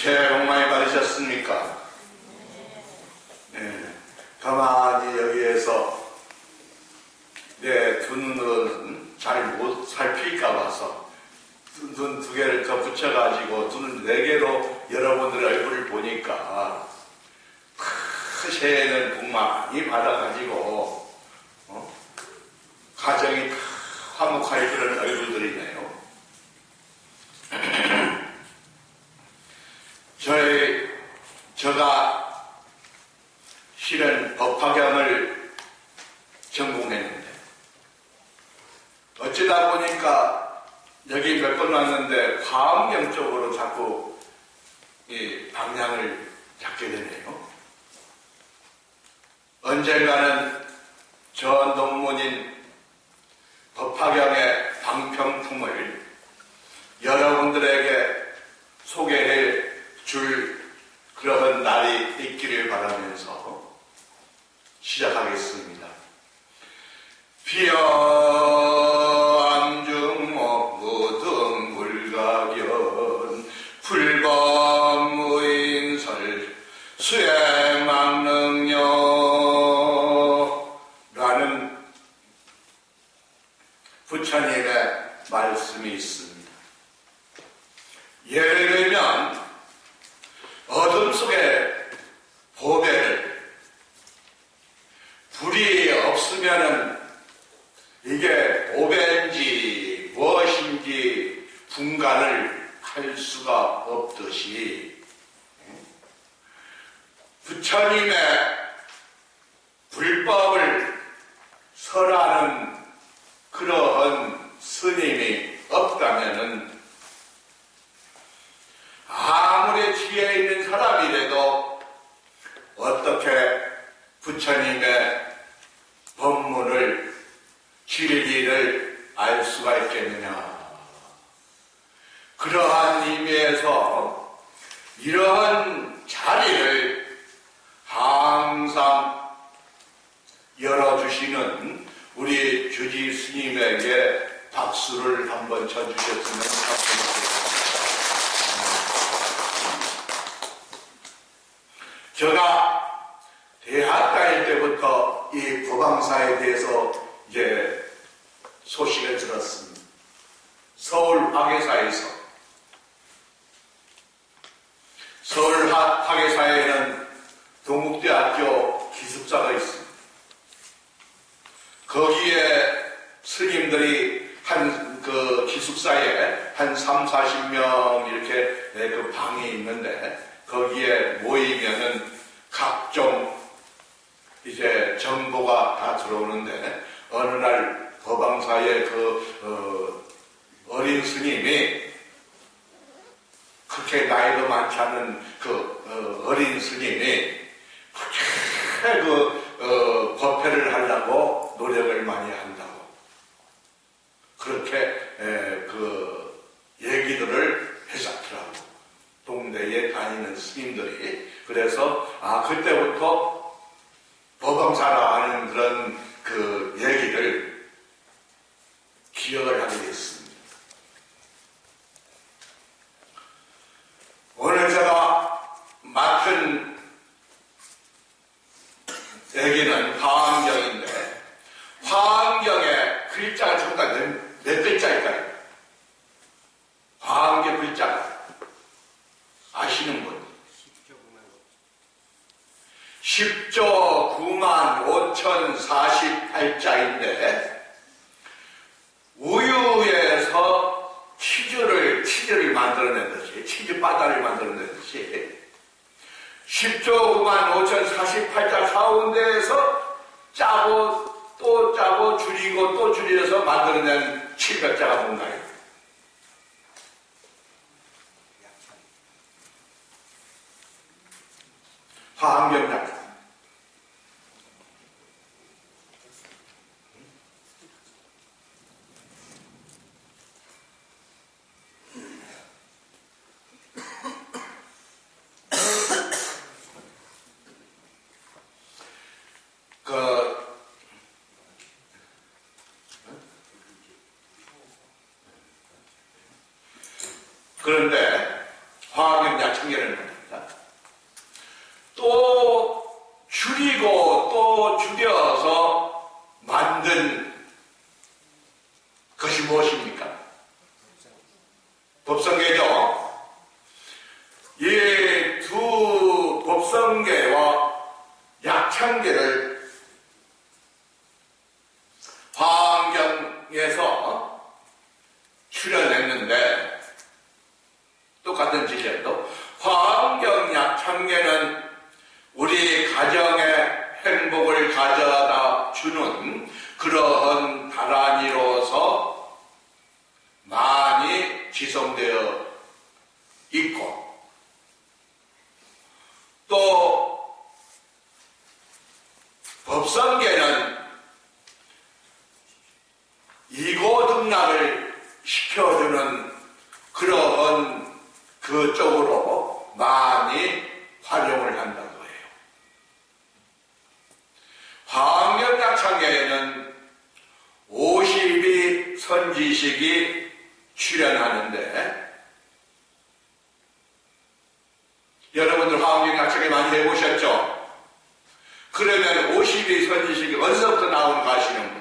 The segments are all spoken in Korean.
새해 복 많이 받으셨습니까? 네. 가만히 여기에서 내 두 눈은 잘 못 살필까 봐서 눈 두 개를 더 붙여가지고 두 눈 네 개로 여러분들 얼굴을 보니까 새해에는 복 많이 받아가지고 가정이 화목할 그런 얼굴들이네요. 제가 실은 법화경을 전공했는데 어쩌다 보니까 여기 몇 번 왔는데 화엄경 쪽으로 자꾸 이 방향을 잡게 되네요. 언젠가는 저 논문인 법화경의 방평풍을 여러분들에게 소개해 줄 그러한 날이 있기를 바라면서 시작하겠습니다. 비암중목 무등 물가견 불법무인설 수행망능녀라는 부처님의 말씀이 있습니다. 예를 들면 어둠 속에 보배를 불이 없으면은 이게 보배인지 무엇인지 분간을 할 수가 없듯이 부처님의 불법을 설하는 그러한 스님이 없다면은 아무리 지혜 있는 사람이라도 어떻게 부처님의 법문을 진리를 알 수가 있겠느냐. 그러한 의미에서 이러한 자리를 항상 열어주시는 우리 주지 스님에게 박수를 한번 쳐주셨으면 좋겠습니다. 제가 대학 다닐 때부터 이 법왕사에 대해서 이제 소식을 들었습니다. 서울 화계사에서. 서울 화계사에는 동국대학교 기숙사가 있습니다. 거기에 스님들이 그 기숙사에 한 3, 40명 이렇게 그 방이 있는데 거기에 모이면은 각종 이제 정보가 다 들어오는데 어느 날 법왕사의 어린 스님이 그렇게 나이도 많지 않은 어린 스님이 그렇게 법회를 하려고 노력을 많이 한다고 그렇게 얘기들을 해줬더라고. 동대에 다니는 스님들이. 그래서 그때부터 법왕사라는 그런 그 얘기를 기억을 하게 됐습니다. 오늘 제가 맡은 얘기는 화엄경인데 화엄경의 글자가 정말 몇 글자일까요? 화엄경 글자가 아시는 분? 10조 95,048자인데 우유에서 치즈를 만들어낸 듯이 치즈 바다를 만들어낸 듯이 10조 95,048자 가운데에서 짜고 또 짜고 줄이고 또 줄여서 만들어낸 700자가 뭔가요? 화엄경 작품. 그런데 화학영양 청결을 만듭니다. 또 줄이고 또 줄여서 만든 것이 무엇입니까? 법성계죠. 이 두 법성계와 약창계를 화학경에서 출연했는데, 똑같은 지점도 화학경 약창계는 우리 가정의 행복을 가져다 주는 그러한 다란이로서 많이 지성되어 있고, 또 법성계는 이고등락을 시켜주는 그러한 그쪽으로 많이 활용을 한다고 해요. 화학경약창계에는 52 선지식이 출연하는데, 여러분들 화학경약창계 많이 해보셨죠? 그러면 52 선지식이 어디서부터 나오는가 아시는 분?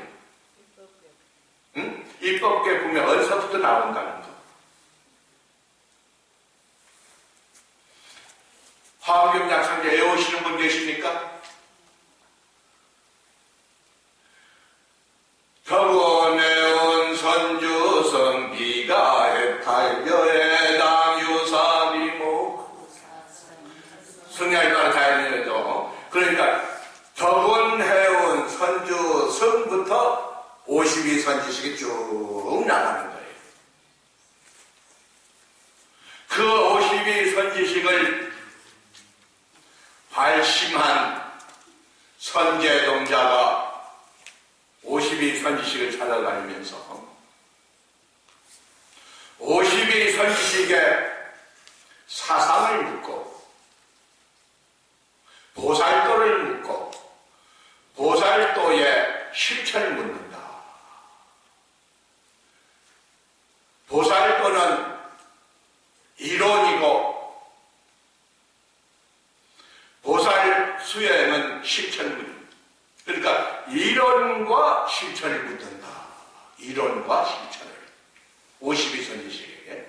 응? 입법계 보면 어디서부터 나온다는 거. 화학경약창계 외우시는 분 계십니까? 덕원해온 선주성 비가 해탈려해 당유사비모 성향에 따라 다양해죠. 그러니까 덕원해온 선주성부터 52 선지식이 쭉 나가는 거예요. 그 52 선지식을 발심한 선제동자가 52 선지식을 찾아다니면서 52 선지식의 사상을 묻고 보살도를 묻고 보살도의 실천을 묻는다. 보살도는 이론이고 보살 수행은 실천입니다. 그러니까 이론과 실천을 묻는다. 이론과 실천을 52 선지식에게.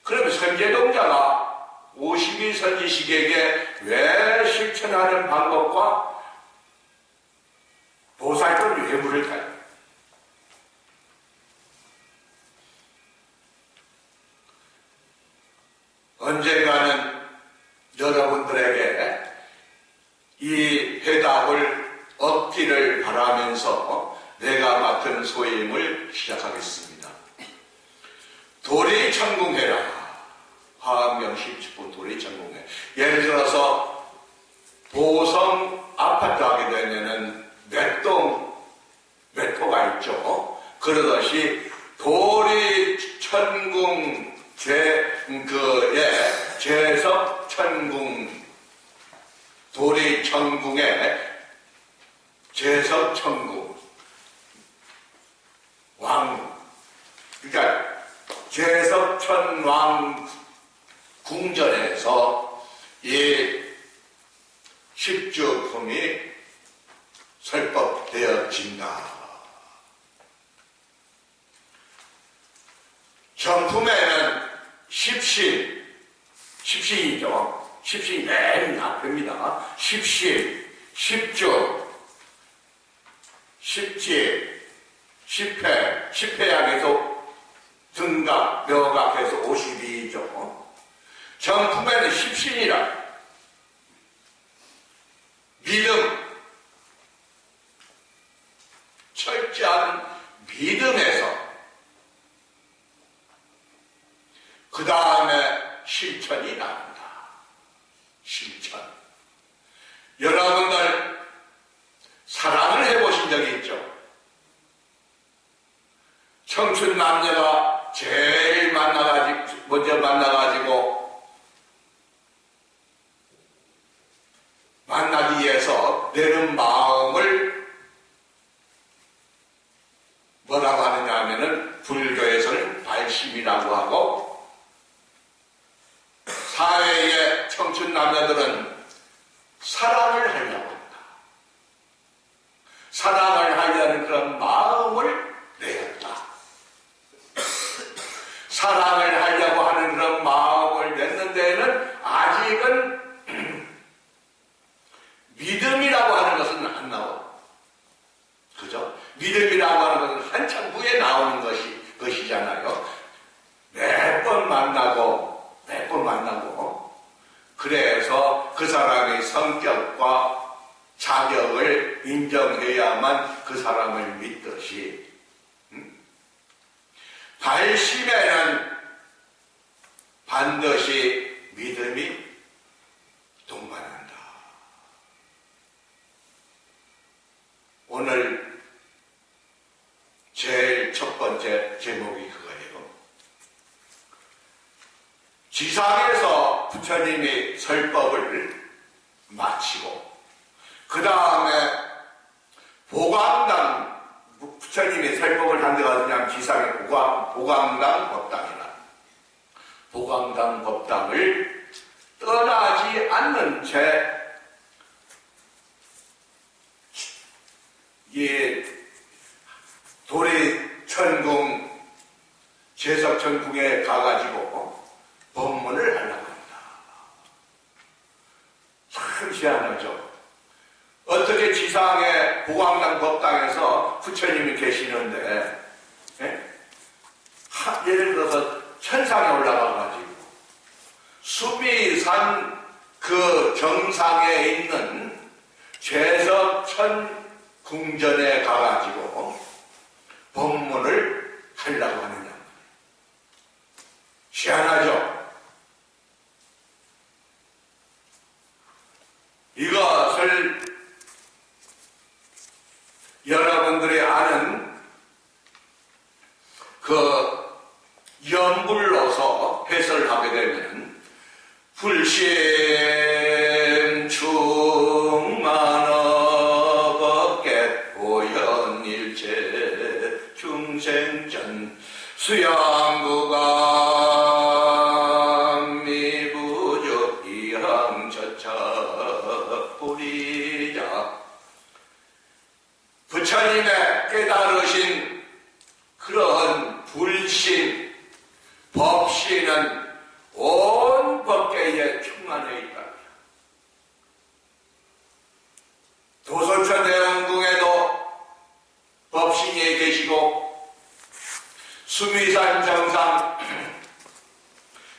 그러면 선제동자가 52 선지식에게 왜 실천하는 방법과 보살도를 왜 물을까요? 언젠가는 여러분들에게 이 해답을 얻기를 바라면서 내가 맡은 소임을 시작하겠습니다. 도리천궁해라. 화학경 17부 도리천궁해. 예를 들어서 보성 아파트 하게 되면은 몇 호가 있죠. 그러듯이 도리천궁 제석천궁 도리천궁의 제석천궁 왕, 그러니까 제석천왕 궁전에서 이 십주품이 설법되어진다. 정품에는 십신이죠. 십신이 맨 앞입니다. 십신, 십주, 십지, 십회, 십회약에서 등각, 묘각해서 52죠. 정품에는 십신이라 믿음, 철저한 믿음에서 그 다음에 실천이 나온다. 실천. 여러분들 사랑을 해보신 적이 있죠? 청춘 남녀가 제일 먼저 만나가지고 만나기 위해서 내는 마음을 뭐라고 하느냐 하면은 불교에서는 발심이라고 하고 청춘 남자들은 사랑을 하려고 한다. 사랑을 하려는 그런 마음을 내야 한다. 사랑을 하려고 하는 그런 마음을 냈는 데에는 아직은 믿음이라고 하는 것은 안 나와. 그죠? 믿음이라고 하는 것은 한참 후에 나오는 것이잖아요. 몇 번 만나고, 그래서 그 사람의 성격과 자격을 인정해야만 그 사람을 믿듯이, 발심에는 반드시 믿음이 동반한다. 오늘 제일 첫 번째 제목이 그거예요. 지상에서 부처님이 설법을 마치고 그 다음에 보광당, 부처님이 설법을 한 데가 어디냐면 지상의 보광당 법당이라. 보광당 법당을 떠나지 않는 채 도리천궁 제석천궁에 가가지고 법문을 하려고 합니다. 참 희한하죠. 어떻게 지상의 보광당 법당에서 부처님이 계시는데, 예를 들어서 천상에 올라가가지고 수미산 그 정상에 있는 제석천궁전에 가가지고 법문을 하려고 하느냐. 희한하죠. 이것을 여러분들이 아는 그 연불로서 해설을 하게 되면 불심 충만어 법계 보현일체 중생전 수양부감 미부조 이항처차 보리자. 부처님의 깨달으신 그런 불신, 법신은 온 법계에 충만해 있다. 도솔천 대원궁에도 법신이 계시고 수미산 정상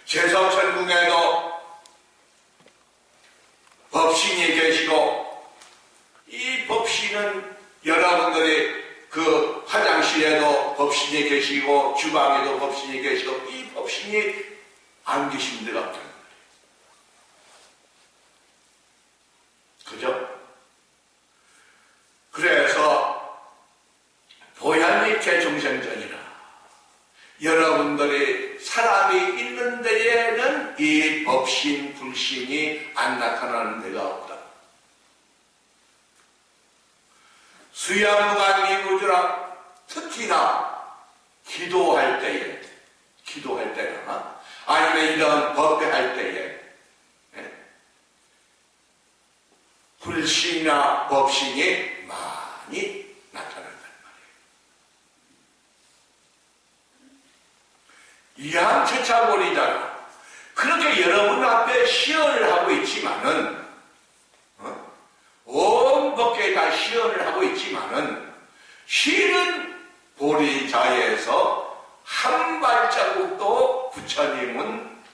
제석천궁에도 법신이 계시고, 이 법신은 여러분들이 그 화장실에도 법신이 계시고 주방에도 법신이 계시고, 이 법신이 안 계신 데가 없다는 거예요. 그죠? 그래서 보현일체 중생전이라, 여러분들이 사람이 있는 데에는 이 법신, 불신이 안 나타나는 데가 없다. 수양무관 미부주라, 특히나 기도할 때나 아니면 이런 법회할 때에 불신이나 법신이 많이 나타난단 말이에요. 이항처차보리잖아. 그렇게 여러분 앞에 시연을 하고 있지만은, 온 법계에 다 시연을 하고 있지만은, 실은 보리자에서 한 발자국도 부처님은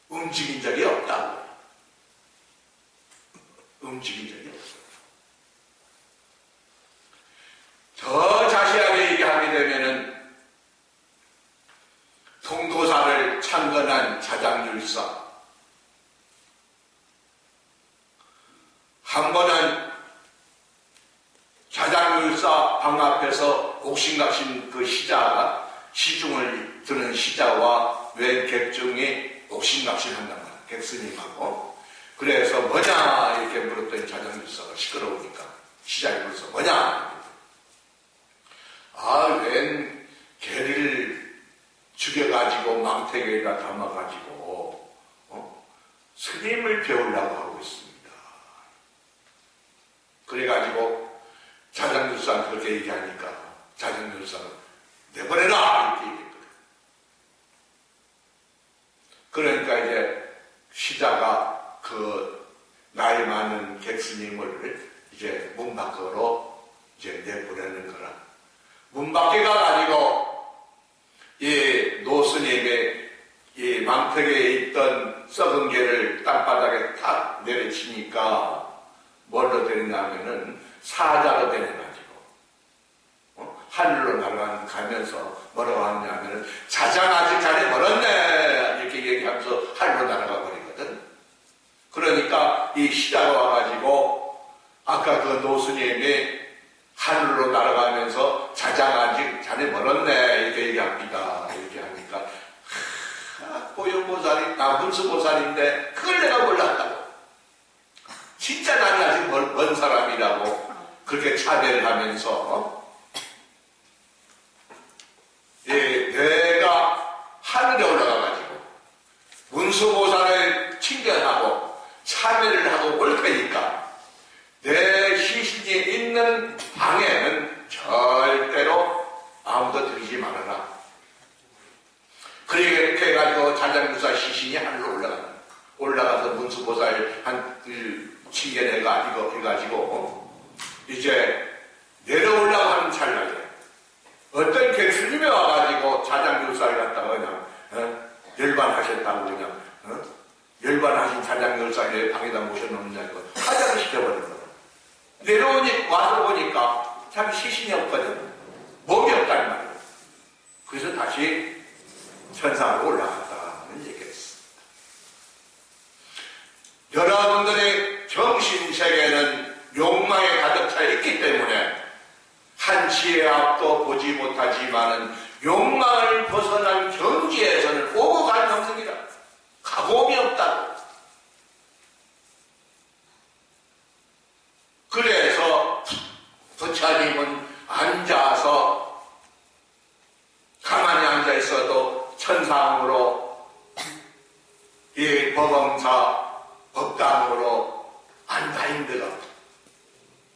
움직인 적이 없다고. 움직인 적이 없어요. 더 자세하게 얘기하게 되면은, 통도사를 창건한 자장율사, 한 번은 자장율사 방 앞에서 옥신각신 그 시중을 드는 시자와 웬 객중이 옥신각신 한단 말이야. 객스님하고. 그래서 뭐냐 이렇게 물었더니 자장율사가 시끄러우니까 시장이 물어서 뭐냐? 웬 개를 죽여가지고 망태개에다 담아가지고 스님을 배우려고 하고 있습니다. 그래가지고 자장률상 그렇게 얘기하니까 자장률상은 내보내라 이렇게 얘기했거든. 그러니까 이제 시자가 그 나이 많은 객스님을 이제 문 밖으로 이제 내보내는 거라. 문 밖에 가가지고 이 노스님의 이 망태기에 있던 썩은 개를 땅바닥에 탁 내려치니까 뭘로 되느냐면은 사자로 되내가지고 하늘로 날아가면서 뭐라고 하느냐면은 자장 아직 자네 멀었네 이렇게 얘기하면서 하늘로 날아가 버리거든. 그러니까 이 시자가 와가지고 아까 그 노스님이 하늘로 날아가면서 자장 아직 자네 멀었네 이렇게 얘기합니다. 이렇게 하니까 보현보살이 나문수보살인데 그걸 내가 몰랐다고. 진짜 나는 아직 먼 사람이라고 그렇게 차별을 하면서 내가 하늘에 올라가가지고 문수보살을 칭견하고 차별을 하고 올 테니까 내 시신이 있는 방에는 절대로 아무도 들이지 말아라. 그렇게 해가지고 자장유사 시신이 하늘로 올라가서 문수보살 한 칭견해가지고 이제 내려오려고 하는 찰나에 어떤 객스님이 와가지고 자장유사를 갖다가 그냥 열반하셨다고 그냥 열반하신 자장유사를 방에다 모셔놓느냐고 화장을 시켜버린 거야. 와서 보니까 참 시신이 없거든. 몸이 없단 말이야. 그래서 다시 천상으로 올라갔다는 얘기였습니다. 여러분들의 정신세계는 욕망에 가득 차 있기 때문에 한치의 앞도 보지 못하지만은 욕망을 벗어난 경지에서는 오고 갈 없습니다. 가공이 없다고. 그래서 부처님은 앉아서 가만히 앉아 있어도 천상으로 이 법엄사 법당으로 안 다닌 데가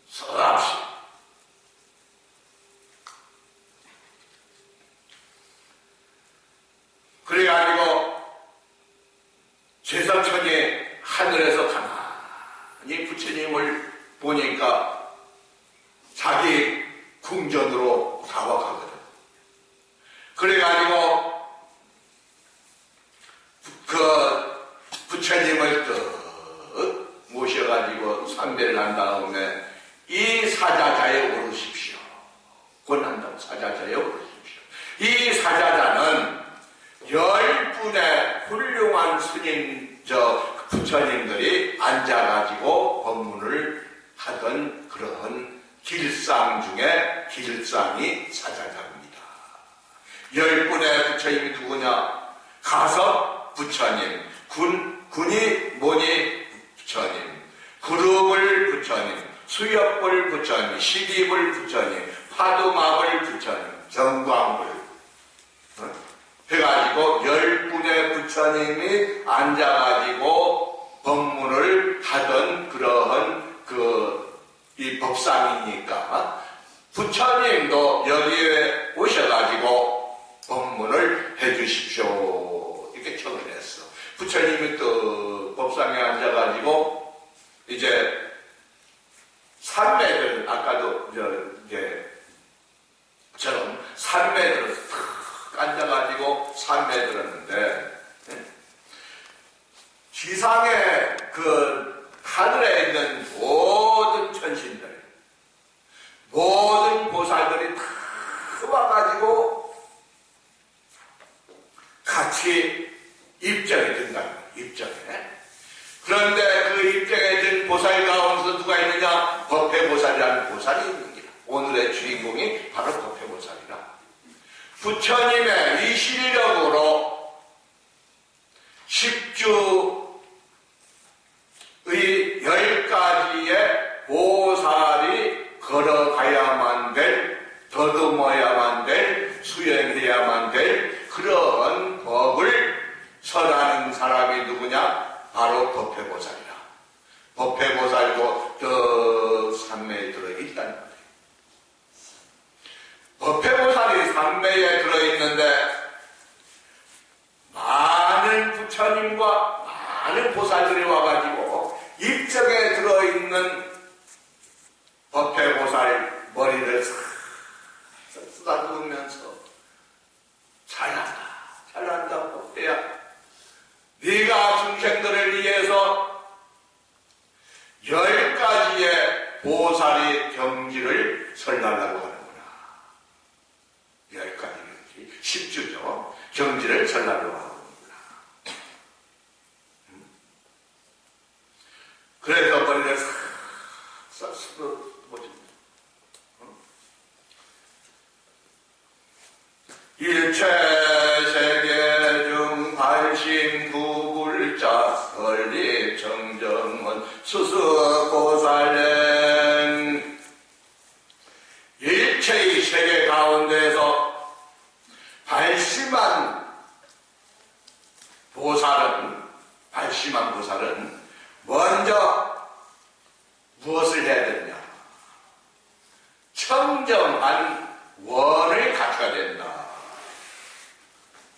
수없이 그래가지고 제삼천이 하늘에서 가만히 부처님을 보니까 자기 궁전으로 다가가거든. 그래가지고 그 부처님을 또 모셔가지고 삼배를 한 다음에 이 사자자에 오르십시오. 권한다고 사자자에 오르십시오. 이 사자자는 10분의 훌륭한 스님, 부처님들이 앉아가지고 법문을 하던 그런 길상 중에 길상이 사자자입니다. 10분의 부처님이 누구냐? 가섭 부처님, 군이 뭐니? 부처님, 구름을 부처님, 수엽불 부처님, 시기불 부처님, 파두마불 부처님, 정광불 해가지고 10분의 부처님이 앉아가지고 법문을 하던 그러한 이 법상이니까 부처님도 여기에 오셔가지고 법문을 해주십시오. 이렇게 청을 했어. 부처님이 또 법상에 앉아가지고 이제 산매들 아까도 저처럼 산매들을 탁 앉아가지고 산매 들었는데 지상에 하늘에 있는 모든 천신들 모든 보살들이 다 와가지고 같이 입장에 든다는 거예요. 입장에. 그런데 그 입장에 든 보살 가운데서 누가 있느냐? 법회보살이라는 보살이 있는 거야. 오늘의 주인공이 바로 법회보살이라. 부처님의 이 실력으로 10주의 10가지의 보살이 걸어가야만 될, 더듬어야만 될, 수행해야만 될 그런 법을 설하는 사람이 누구냐? 바로 법회보살이라. 법회보살도 저 산매에 들어있단 말이에요. 법회보살이 산매에 들어있는데 많은 부처님과 많은 보살들이 와가지고 입적에 들어있는 법회보살 머리를 싹 쓰다듬으면서 잘한다 법회야. 네가 중생들을 위해서 10가지의 보살의 경지를 설하려고 하는구나. 10가지 경지, 10주죠. 경지를 설하려고 하는구나. 그래서 머리를 싹 쓰다듬어줍니다. 일체 세계 중 발심구불자 설립정정은 수수보살행. 일체의 세계 가운데서 발심한 보살은 먼저 무엇을 해야 되느냐? 청정한 원을 갖춰야 된다.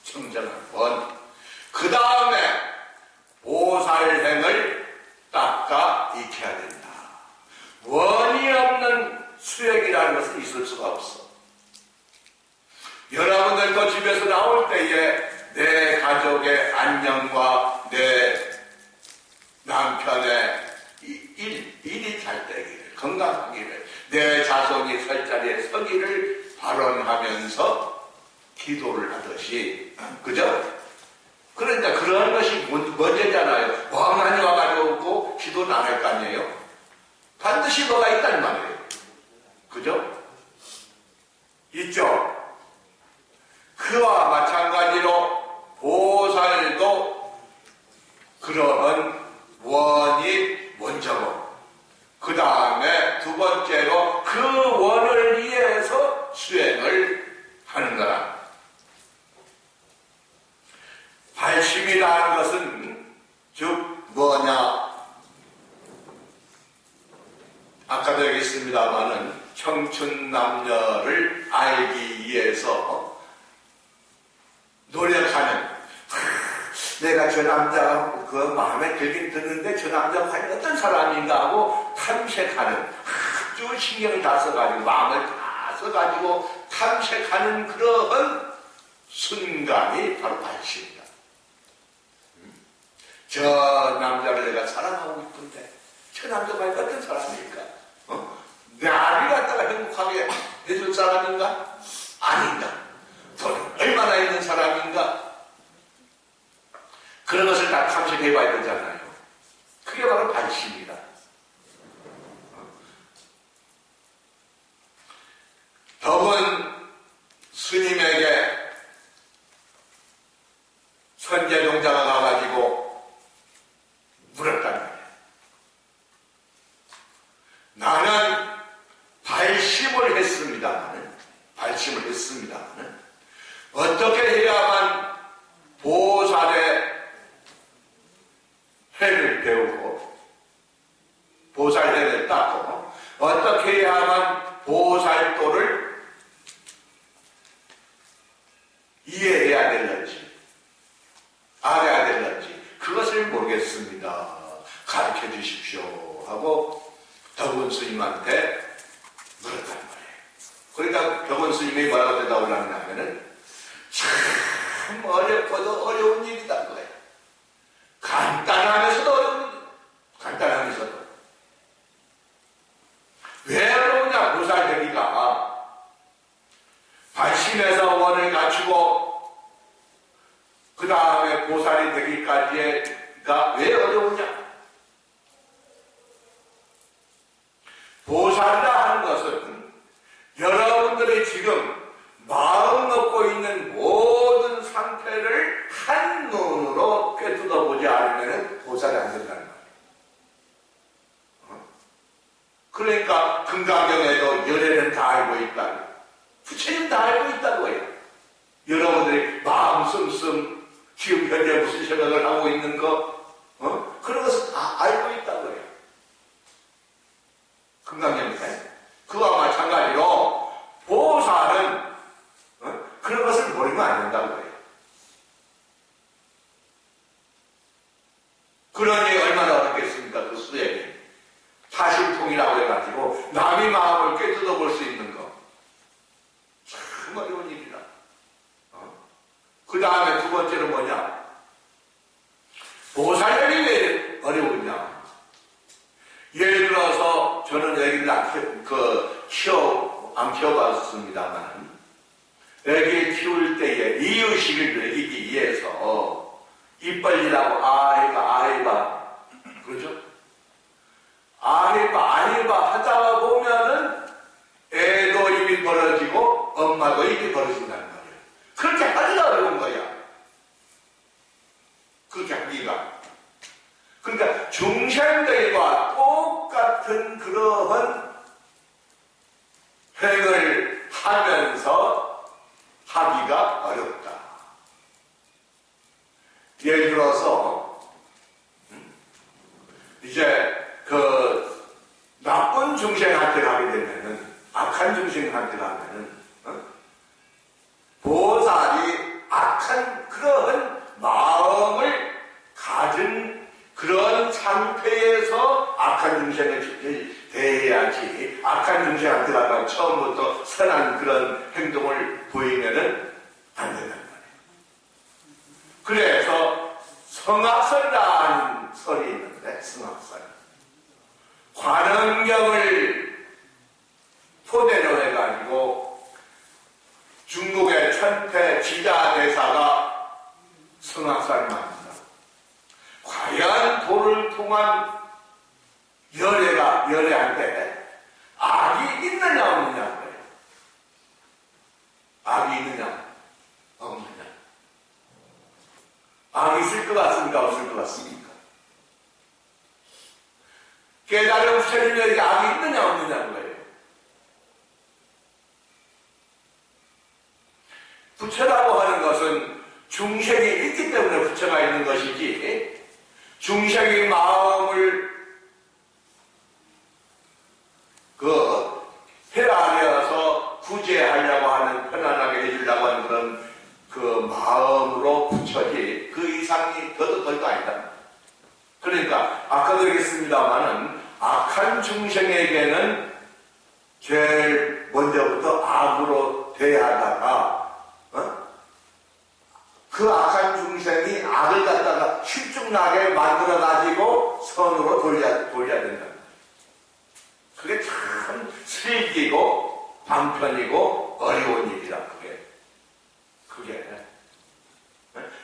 청정한 원. 그 다음에 보살행을 닦아 익혀야 된다. 원이 없는 수행이라는 것은 있을 수가 없어. 여러분들도 집에서 나올 때에 내 가족의 안녕과 내 남편의 일이 잘 되기를, 건강하기를, 내 자손이 설 자리에 서기를 발언하면서 기도를 하듯이, 그죠? 그러니까 그런 것이 먼저잖아요. 왕만이 와가지고 기도는 안 할 거 아니에요? 반드시 뭐가 있단 말이에요. 그죠? 있죠? 그와 마찬가지로 보살도 그러한 원이 먼저고, 그 다음에 두 번째로 그 원을 위해서 수행을 하는 거라. 발심이라는 것은 즉 뭐냐? 아까도 얘기했습니다마는 청춘 남녀를 알기 위해서 노력하는, 내가 저 남자 그 마음에 들긴 듣는데 저 남자가 과연 어떤 사람인가 하고 탐색하는, 아주 신경을 다 써가지고 마음을 다 써가지고 탐색하는 그러한 순간이 바로 발심이다. 저 남자를 내가 사랑하고 있던데 저 남자가 어떤 사람일까? 나를 갖다가 행복하게 해줄 사람인가? 아닌가? 돈이 얼마나 있는 사람인가? 그런 것을 다 탐색해 봐야 되잖아요. 그게 바로 발심이다. 덕은 스님에게 선제동자가 가가지고 물었단 말이에요. 나는 발심을 했습니다마는 어떻게 해야만 보살의 해를 배우고 보살해를 닦고 어떻게 해야만 보살도를 이해해야 되는지 알아야 되는지 그것을 모르겠습니다. 가르쳐 주십시오 하고 덕은 스님한테 물었단 말이에요. 그러니까 덕은 스님이 뭐라고 대답을 하냐면은 참 어렵고도 어려운 일이다 거예요. 간단하면서도 어려운 일. 간단하면서도. 왜 어려우냐? 보살 되기가 발심에서 원을 갖추고 그 다음에 보살이 되기까지가 왜 어려우냐? 보살이라 하는 것은 여러분들이 지금 마음 먹고 있는 모든 상태를 한눈으로 꿰뚫어보지 않으면 보살이 안 된다는 거예요. 그러니까 금강경에도 열애는 다 알고 있다. 부처님 다 알고 있다고 해요. 여러분들이 마음 씀씀 지금 현재 무슨 생각을 하고 있는 거 그런 것을 다 알고 있다고요. 금강경에. 그와 마찬가지로 보살은 그런 것을 모르면 안 된다고요. 그러니 얼마나 어렵겠습니까? 그 수행이. 사실통이라고 해가지고 남의 마음을 꿰뚫어 볼 수 있는 거. 참 어려운 일이라. 그 다음에 두 번째는 뭐냐? 보살력이 왜 어려우냐? 예를 들어서 저는 애기를 안 키워봤습니다만 애기 키울 때에 이유식을 먹이기 위해서 입 벌리라고 아해봐 그렇죠? 아해봐 하다가 보면은 애도 입이 벌어지고 엄마도 입이 벌어진다는 거예요. 그렇게 하기가 어려운 거야. 그렇게 하기가. 그러니까 중생들과 똑같은 그러한 행을 하면서 하기가 어렵다. 예를 들어서 이제 그 나쁜 중생한테 가게 되면은 악한 중생한테 가면은 보살이 악한 그러한 마음을 가진 그런 상태에서 악한 중생을 대해야지 악한 중생한테 가서 처음부터 선한 그런 행동을 보이면은 안 된다는 거예요. 그래서 성악설이라는 설이 있는데 성악설 관음경을 토대로 해가지고 중국의 천태 지자대사가 성악설을 만든다. 과연 도를 통한 열애한테 악이 있느냐 없느냐고요. 악이 있느냐 없느냐. 악이 있을 것 같습니까? 없을 것 같습니까? 깨달음 부처님에게 악이 있느냐 없느냐고요. 부처라고 하는 것은 중생이 있기 때문에 부처가 있는 것이지 중생의 마음을 헤아려서 구제하려고 하는 편안하게 해주려고 하는 그런 그 마음으로 부처지 그 이상이 더도 아니다. 그러니까 아까도 얘기했습니다마는 악한 중생에게는 제일 먼저부터 악으로 대하다가 그 악한 중생이 악을 갖다가 실증나게 만들어가지고 선으로 돌려야 된다. 그게 참 슬기고 방편이고 어려운 일이라 그게.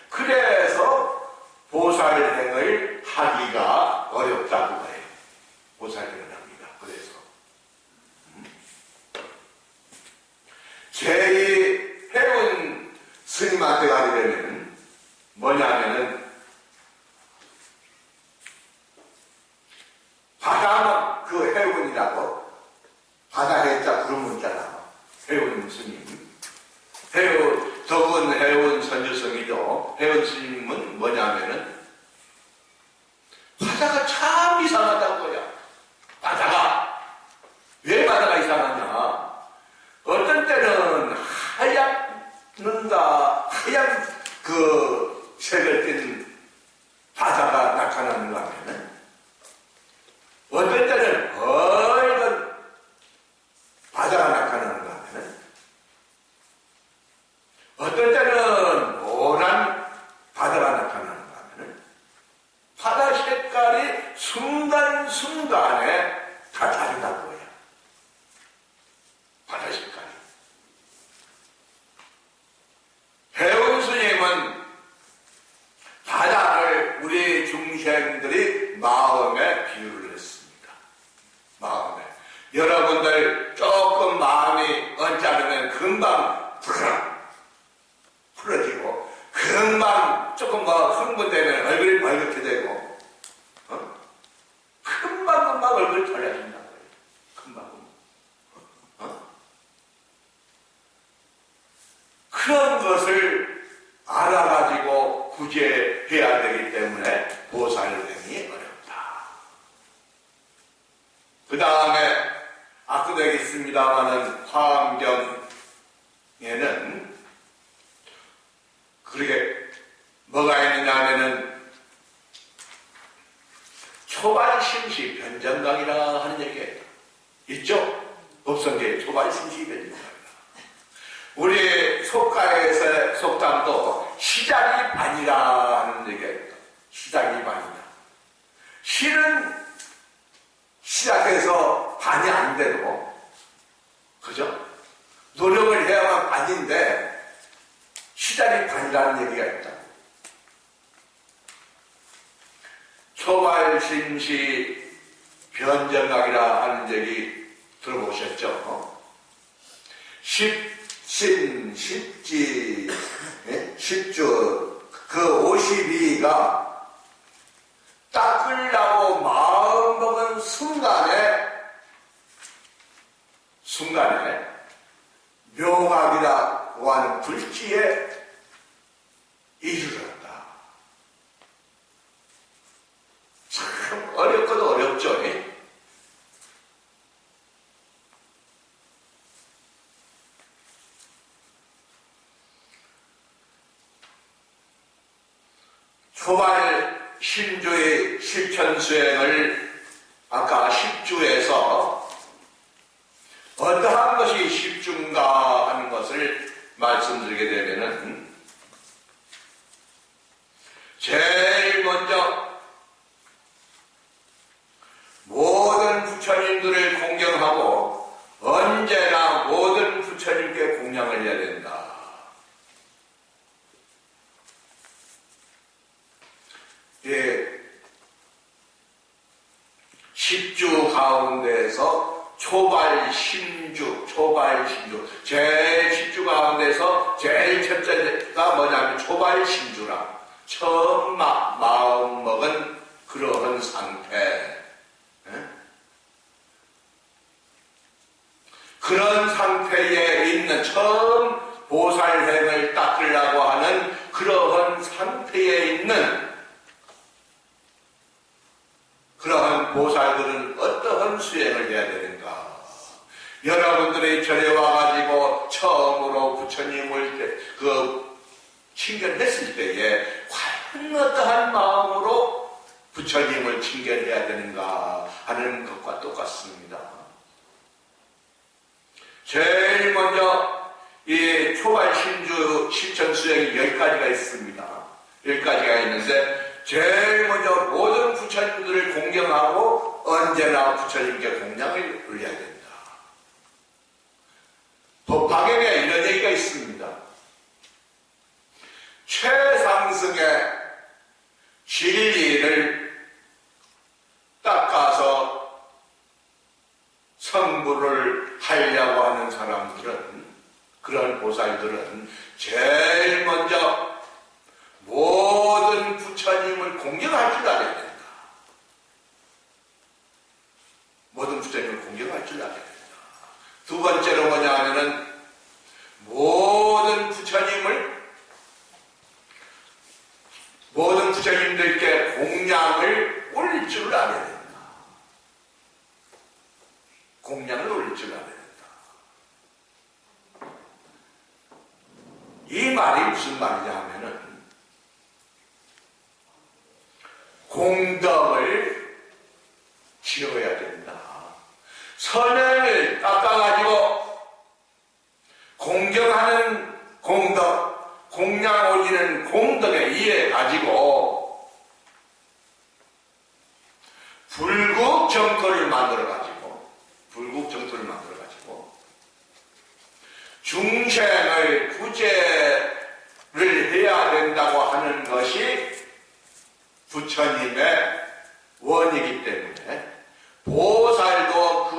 그래서 보살행을 하기가 어렵다고 해요. 보살행을 합니다. 그래서 제2해운 스님한테 가게 되면 뭐냐면은 바다 그 해운이라고 바다 해자 구름 문자라 해운 스님 덕은 해운 선주성이죠. 해운 스님은 뭐냐면은 바다가 참 이상하다고요. 바다가 왜 바다가 이상하냐? 어떤 때는 하얀 그 색을 띤 바다가 나타나는가 하면은 어떤 때는 빨간 바다가 나타나는가 하면은 어떤 때는 노란 바다가 나타나는가 하면은 바다 색깔이 순간순간에 다 다르다고 해요. 바다 색깔이. 해운 스님은 바다를 우리 중생들이 마음에 비유를 했습니다. 마음에. 여러분들 조금 마음이 언짢으면 금방 풀어지고 금방 조금 흥분되면 얼굴이 벌겋게 되고 금방 얼굴이 달라진다고요. 금방. 그런 것을 알아가지고 구제해야 되기 때문에 보살행이 있습니다만은 화엄경에는 그렇게 뭐가 있느냐 하면은 초발심시 변정강이라 하는 얘기가 있죠? 법성계의 초발심시 변정강이라. 우리 속가에서의 속담도 시작이 반이라 하는 얘기가 있다. 시작이 반이다. 실은 시작해서 반이 안 돼도, 그죠? 노력을 해야만 반인데, 시작이 반이라는 얘기가 있다. 초발심시 변정강이라 하는 얘기 들어보셨죠? 십신, 십지, 십주, 그 52가 닦으려고 마음먹은 순간에 묘학이라고 하는 불지에 이르렀다. 참 어렵고도 어렵죠. 초발 신주의 실천 수행을 아까 10주에서 어떠한 것이 10주인가 하는 것을 말씀드리게 되면은 제일 먼저 모든 부처님들을 공경하고 언제나 모든 부처님께 공양을 해야 된다. 예, 10주 가운데에서 초발심주, 제일 10주 가운데서 제일 첫째가 뭐냐면 초발심주라. 처음 마음 먹은 그러한 상태. 그런 상태에 있는 처음 보살행을 닦으려고 하는 그러한 상태에 있는 그러한 보살들은 어떠한 수행을 해야 되는가? 여러분들이 절에 와가지고 처음으로 부처님을 친견했을 때에 과연 어떠한 마음으로 부처님을 친견해야 되는가 하는 것과 똑같습니다. 제일 먼저 이 초발심주 실천 수행이 10가지가 있습니다. 10가지가 있는데 제일 먼저 모든 부처님들을 공경하고 언제나 부처님께 공양을 올려야 된다. 법화경에 이런 얘기가 있습니다. 최상승의 진리를 닦아서 성불을 하려고 하는 사람들은, 그런 보살들은 제일 먼저 모든 부처님을 공경할 줄 알아야 된다. 모든 부처님을 공경할 줄 알아야 된다. 두 번째로 뭐냐 하면은 모든 부처님들께 공양을 올릴 줄 알아야 된다. 공양을 올릴 줄 알아야 된다. 이 말이 무슨 말이냐 하면은 공덕을 지어야 된다. 선행을 닦아가지고 공경하는 공덕, 공양 올리는 공덕에 의해 가지고 불국정토를 만들어가지고 중생을 구제를 해야 된다고 하는 것이 부처님의 원이기 때문에 보살도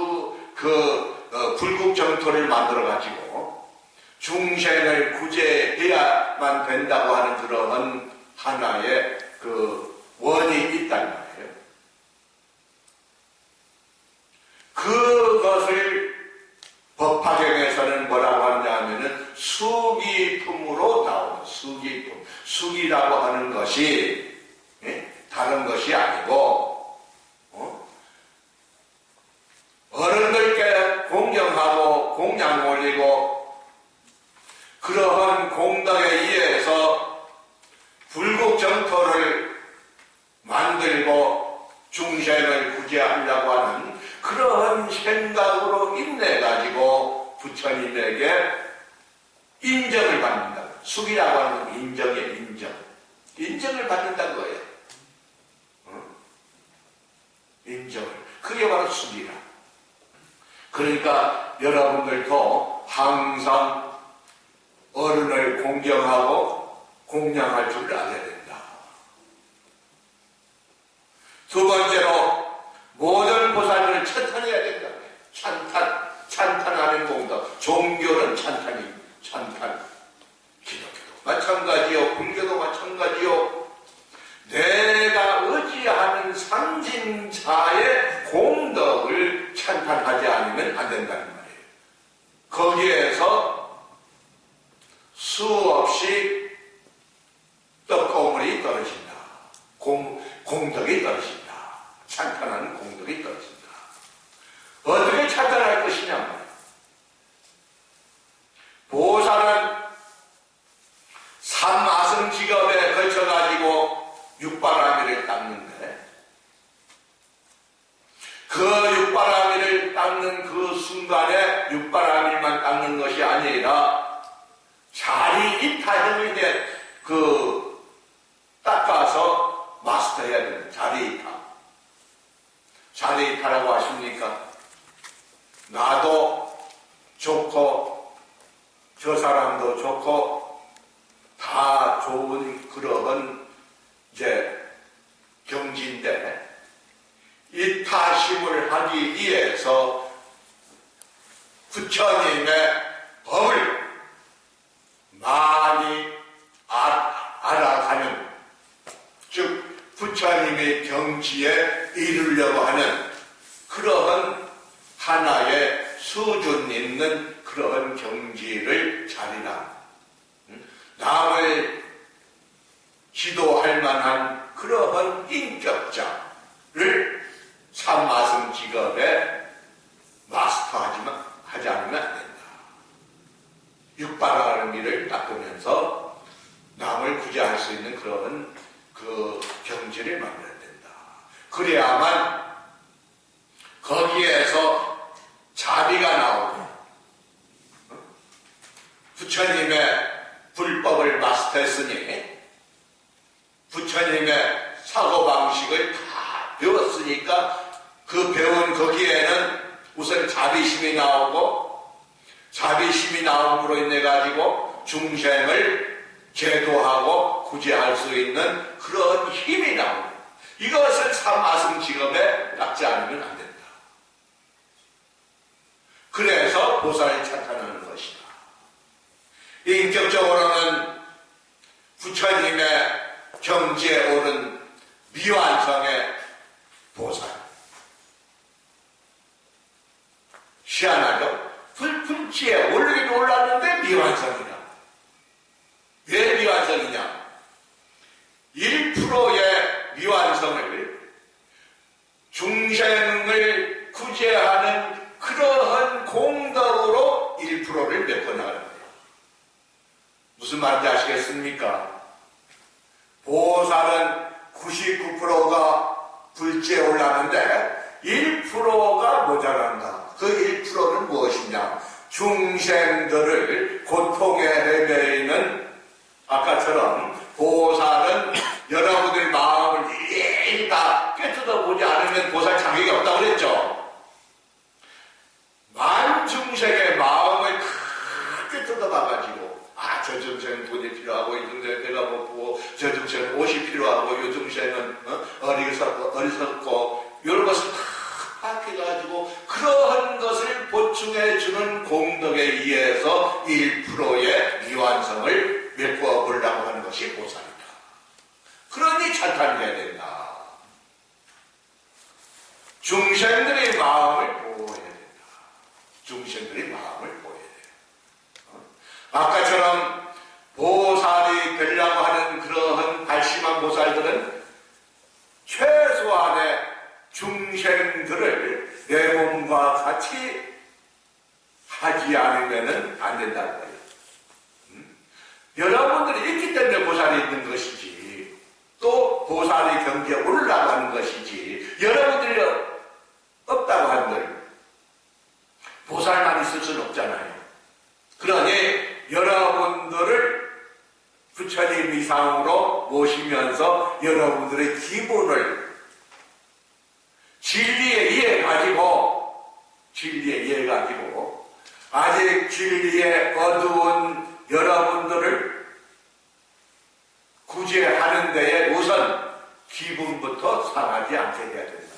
불국정토를 만들어가지고 중생을 구제해야만 된다고 하는 그런 하나의 원이 있단 말이에요. 그것을 법화경에서는 뭐라고 하느냐 하면은 수기품으로 나오는 수기품. 수기라고 하는 것이 다른 것이 아니고 어른들께 공경 공경하고 공양 올리고 그러한 공덕에 의해서 불국정토를 만들고 중생을 구제하려고 하는 그러한 생각으로 인내가지고 부처님에게 인정을 받는다. 숙이라고 하는 건 인정이에요. 인정을 받는다는 거예요. 인정을. 그게 바로 숙이라. 그러니까 여러분들도 항상 어른을 공경하고 공양할 줄 알아야 된다. 두 번째로 모든 보살들을 찬탄해야 된다. 찬탄하는 공덕. 종교는 찬탄. 기독교도 마찬가지요. 불교도 마찬가지요. 내가 의지하는 상징자의 공덕을 찬탄하지 않으면 안 된다는 말이에요. 거기에서 수없이 떡고물이 떨어진다. 공덕이 떨어진다. 찬탄하는 공덕이 떨어진다. 어떻게 찬탄할 것이냐 말이에요. 보살은 삼아승직업에 걸쳐가지고 육바라밀을 닦는데 그 육바라밀을 닦는 그 순간에 육바라밀만 닦는 것이 아니라 자리이타형을 닦아서 마스터해야 됩니다. 자리이타라고 하십니까? 나도 좋고 저 사람도 좋고 다 좋은 그런 경지인데 이타심을 하기 위해서 부처님의 법을 많이 알아가는, 즉 부처님의 경지에 이르려고 하는 그러한 하나의 수준 있는 그러한 경지를 자리라. 남을 지도할 만한 그러한 인격자를 삼마승 직업에 마스터하지 않으면 안 된다. 육바라밀을 닦으면서 남을 구제할 수 있는 그런 그 경지를 만들어야 된다. 그래야만 거기에서 자비가 나오고 부처님의 불법을 마스터했으니 부처님의 사고방식을 다 배웠으니까 그 배운 거기에는 우선 자비심이 나오고 자비심이 나옴으로 인해 가지고 중생을 제도하고 구제할 수 있는 그런 힘이 나오고 이것을 삼아승직업에 닦지 않으면 안 된다. 그래서 보살이 찬탄하는 것이다. 인격적으로는 부처님의 경지에 오른 미완성의 보살. 희한하죠? 불지에 오르긴 올랐는데 미완성이다. 왜 미완성이냐? 1%의 미완성을 중생을 구제하는 그러한 공덕으로 1%를 메꿔나가는 거예요. 무슨 말인지 아시겠습니까? 보살은 99%가 불지에 올랐는데 1%가 모자란다. 그 1%는 무엇이냐? 중생들을 고통에 헤매이는, 아까처럼 보살은 여러분들 마음을 일일이 다 꿰뚫어보지 않으면 보살 자격이 없다고 그랬죠? 만중생의 마음을 크게 뜯어봐가지고 저 중생은 돈이 필요하고 이 중생은 배가 고프고 저 중생은 옷이 필요하고 이 중생은 어리석고 이런 것을 다 파악해가지고 그러한 것을 보충해주는 공덕에 의해서 1%의 미완성을 메꿔 보려고 하는 것이 보살이다. 그러니 찬탄해야 된다. 중생들의 마음을 보호해야 된다. 중생들의 마음을 보호해야 돼요. 아까처럼 보살이 되려고 하는 그러한 발심한 보살들은 최소한의 중생들을 내 몸과 같이 하지 않으면 안 된다는 거예요. 여러분들이 있기 때문에 보살이 있는 것이지, 또 보살의 경지에 올라가는 것이지, 여러분들이 없다고 한들 보살만 있을 수는 없잖아요. 그러니 여러분들을 부처님 이상으로 모시면서 여러분들의 기본을 진리에 의해 가지고 아직 진리에 어두운 여러분들을 구제하는 데에 우선 기분부터 상하지 않게 해야 된다.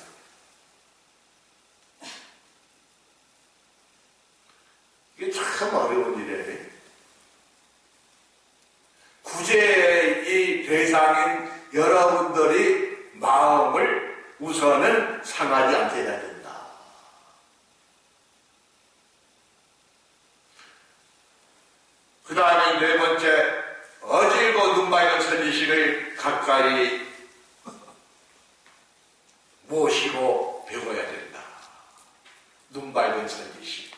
이게 참 어려운 일이에요. 구제의 대상인 여러분들이 마음을 우선은 상하지 않게 해야 된다. 그 다음에 네 번째, 어질고 눈 밝은 선지식을 가까이 모시고 배워야 된다. 눈 밝은 선지식.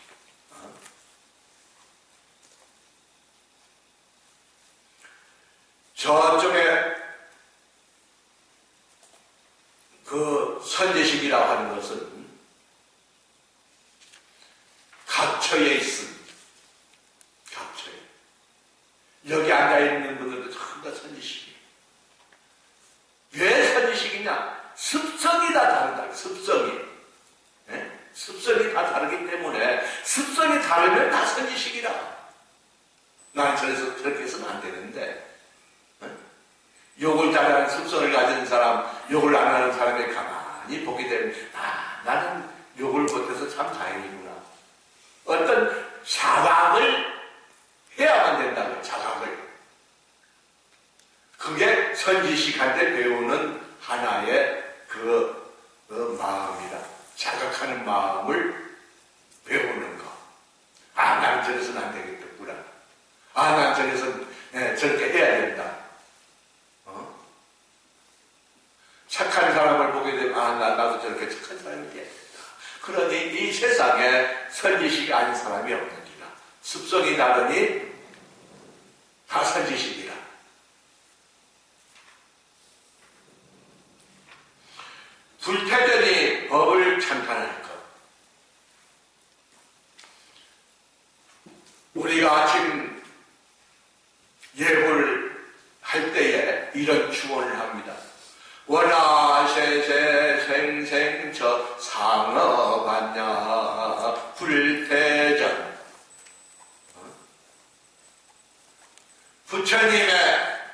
저쪽에 그 선지식이라고 하는 것은 각처에 있습니다. 각처에. 여기 앉아있는 분들도 전부 다 선지식이에요. 왜 선지식이냐? 습성이 다 다르다. 습성이. 네? 습성이 다 다르기 때문에 습성이 다르면 다 선지식이라. 난 저렇게 해서는 안 되는데 욕을 잘하는 습성을 가진 사람, 욕을 안 하는 사람이 가만히 보게 되면 나는 욕을 못해서 참 다행이구나. 어떤 자각을 해야만 된다는 자각을. 그게 선지식한테 배우는 하나의 그 마음이다. 자각하는 마음을 배우는 거. 난 저래서는 안 되겠구나. 난 저래서는 저렇게 해야 된다. 착한 사람을 보게 되면 나도 저렇게 착한 사람이 되겠다. 그러니 이 세상에 선지식이 아닌 사람이 없느니라. 습성이 다르니 다 선지식이라. 불태전이 법을 찬탄할 것. 우리가 아침 예불 할 때에 이런 축원을 합니다. 원하세세 생생처 상어반야 불태전. 부처님의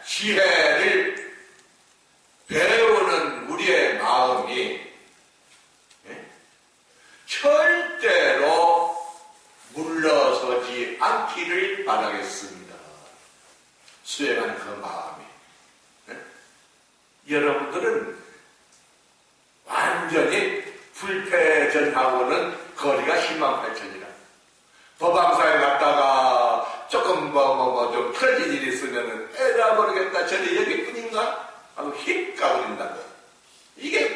지혜를 배우는 우리의 마음이 절대로 물러서지 않기를 바라겠습니다. 수행하는 그 마음이. 여러분들은 완전히 불태전하고는 거리가 108,000이라. 법왕사에 갔다가 조금 좀 틀어진 일이 있으면은 에라 모르겠다. 저리 여기뿐인가? 하고 휙 가버린다. 이게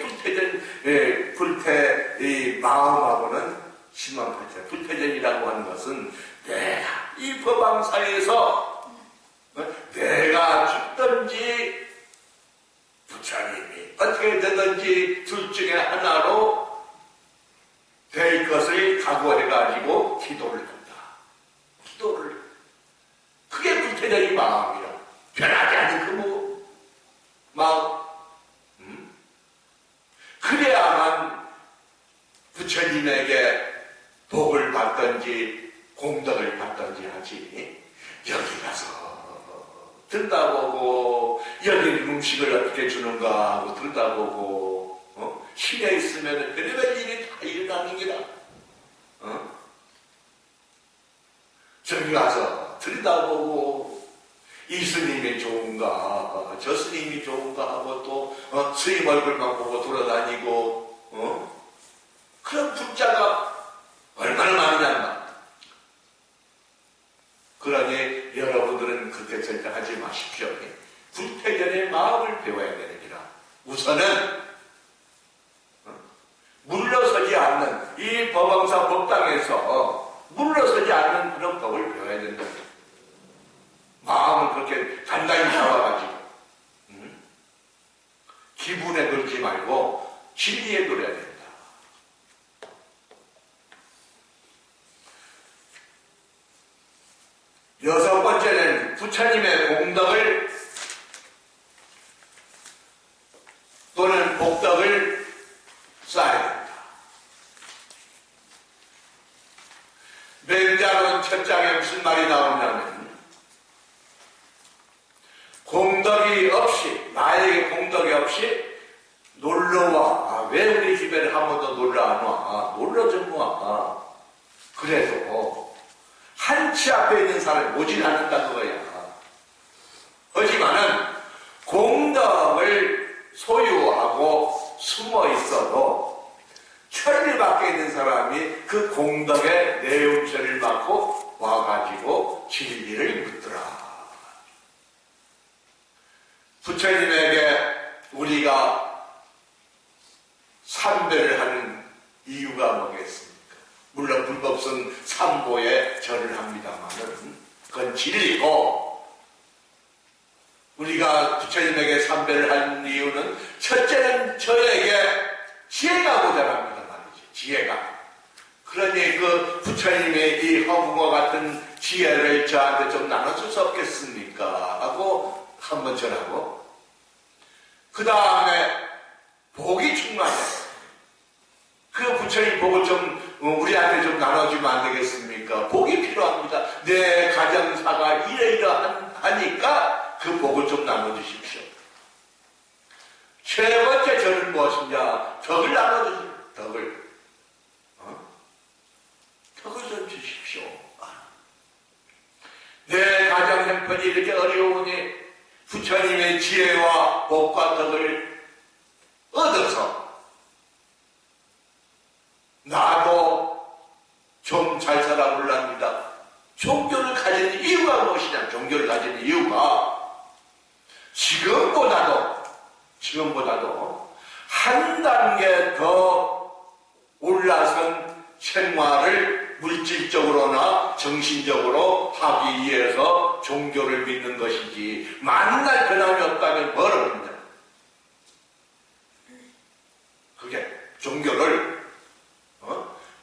불태의 마음하고는 108,000. 불태전이라고 하는 것은 내가 이 법왕사에서 내가 죽든지 부처님이 어떻게 되든지 둘 중에 하나로 될 것을 각오해가지고 기도를 한다. 기도를. 그게 불태전의 마음이라. 변하지 않는 그 마음. 그래야만 부처님에게 복을 받든지 공덕을 받든지 하지. 여기 가서 듣다보고 여기 음식을 어떻게 주는가 하고 듣다보고 시내 있으면 별의별 일이 다 일어나는 게다. 저기 가서 들여다보고 이 스님이 좋은가 저 스님이 좋은가 하고 또 스님 얼굴만 보고 돌아다니고 그런 불자가 얼마나 많으냐. 그러니 여러분들은 그렇게 절대 하지 마십시오. 불태전의 마음을 배워야 되느니라. 우선은 물러서지 않는 이 법왕사 법당에서 물러서지 않는 그런 법을 배워야 된다. 마음을 그렇게 단단히 잡아가지고 기분에 놀지 말고 진리에 놀아야 된다. 여섯 번째는 부처님의 공덕을 또는 복덕을 쌓아야 된다. 맹자론 첫 장에 무슨 말이 나오냐면 공덕이 없이, 나에게 공덕이 없이 놀러와. 왜 우리 집에를 한 번도 놀러 안 와? 놀러 좀 와. 그래도 한치 앞에 있는 사람이 오진 않는다 그거야. 하지만은 공덕을 소유하고 숨어 있어도 천리 밖에 있는 사람이 그 공덕의 내용처를 받고 와가지고 진리를 묻더라. 부처님에게 우리가 삼배를 하는 이유가 뭐겠습니까? 물론 불법성 삼보에 절을 합니다만은 그건 진리고, 우리가 부처님에게 삼배를 하는 이유는 첫째는 저에게 지혜가 모자랍니다 말이지. 지혜가. 그러니 그 부처님의 이 허공과 같은 지혜를 저한테 좀 나눠줄 수 없겠습니까? 하고 한번 전하고, 그 다음에 복이 충만해. 그 부처님 복을 좀 우리한테 좀 나눠주면 안 되겠습니까? 복이 필요합니다. 내 가정사가 이러이러하니까 그 복을 좀 나눠주십시오. 세 번째 절은 무엇이냐? 덕을 나눠주십시오. 덕을. 덕을 좀 주십시오. 내 가정 형편이 이렇게 어려우니 부처님의 지혜와 복과 덕을 얻어서 나도 좀 잘 살아볼랍니다. 종교를 가지는 이유가 무엇이냐? 종교를 가지는 이유가 지금보다도 한 단계 더 올라선 생활을 물질적으로나 정신적으로 하기 위해서 종교를 믿는 것이지, 만날 변함이 없다면 뭐를 믿냐? 그게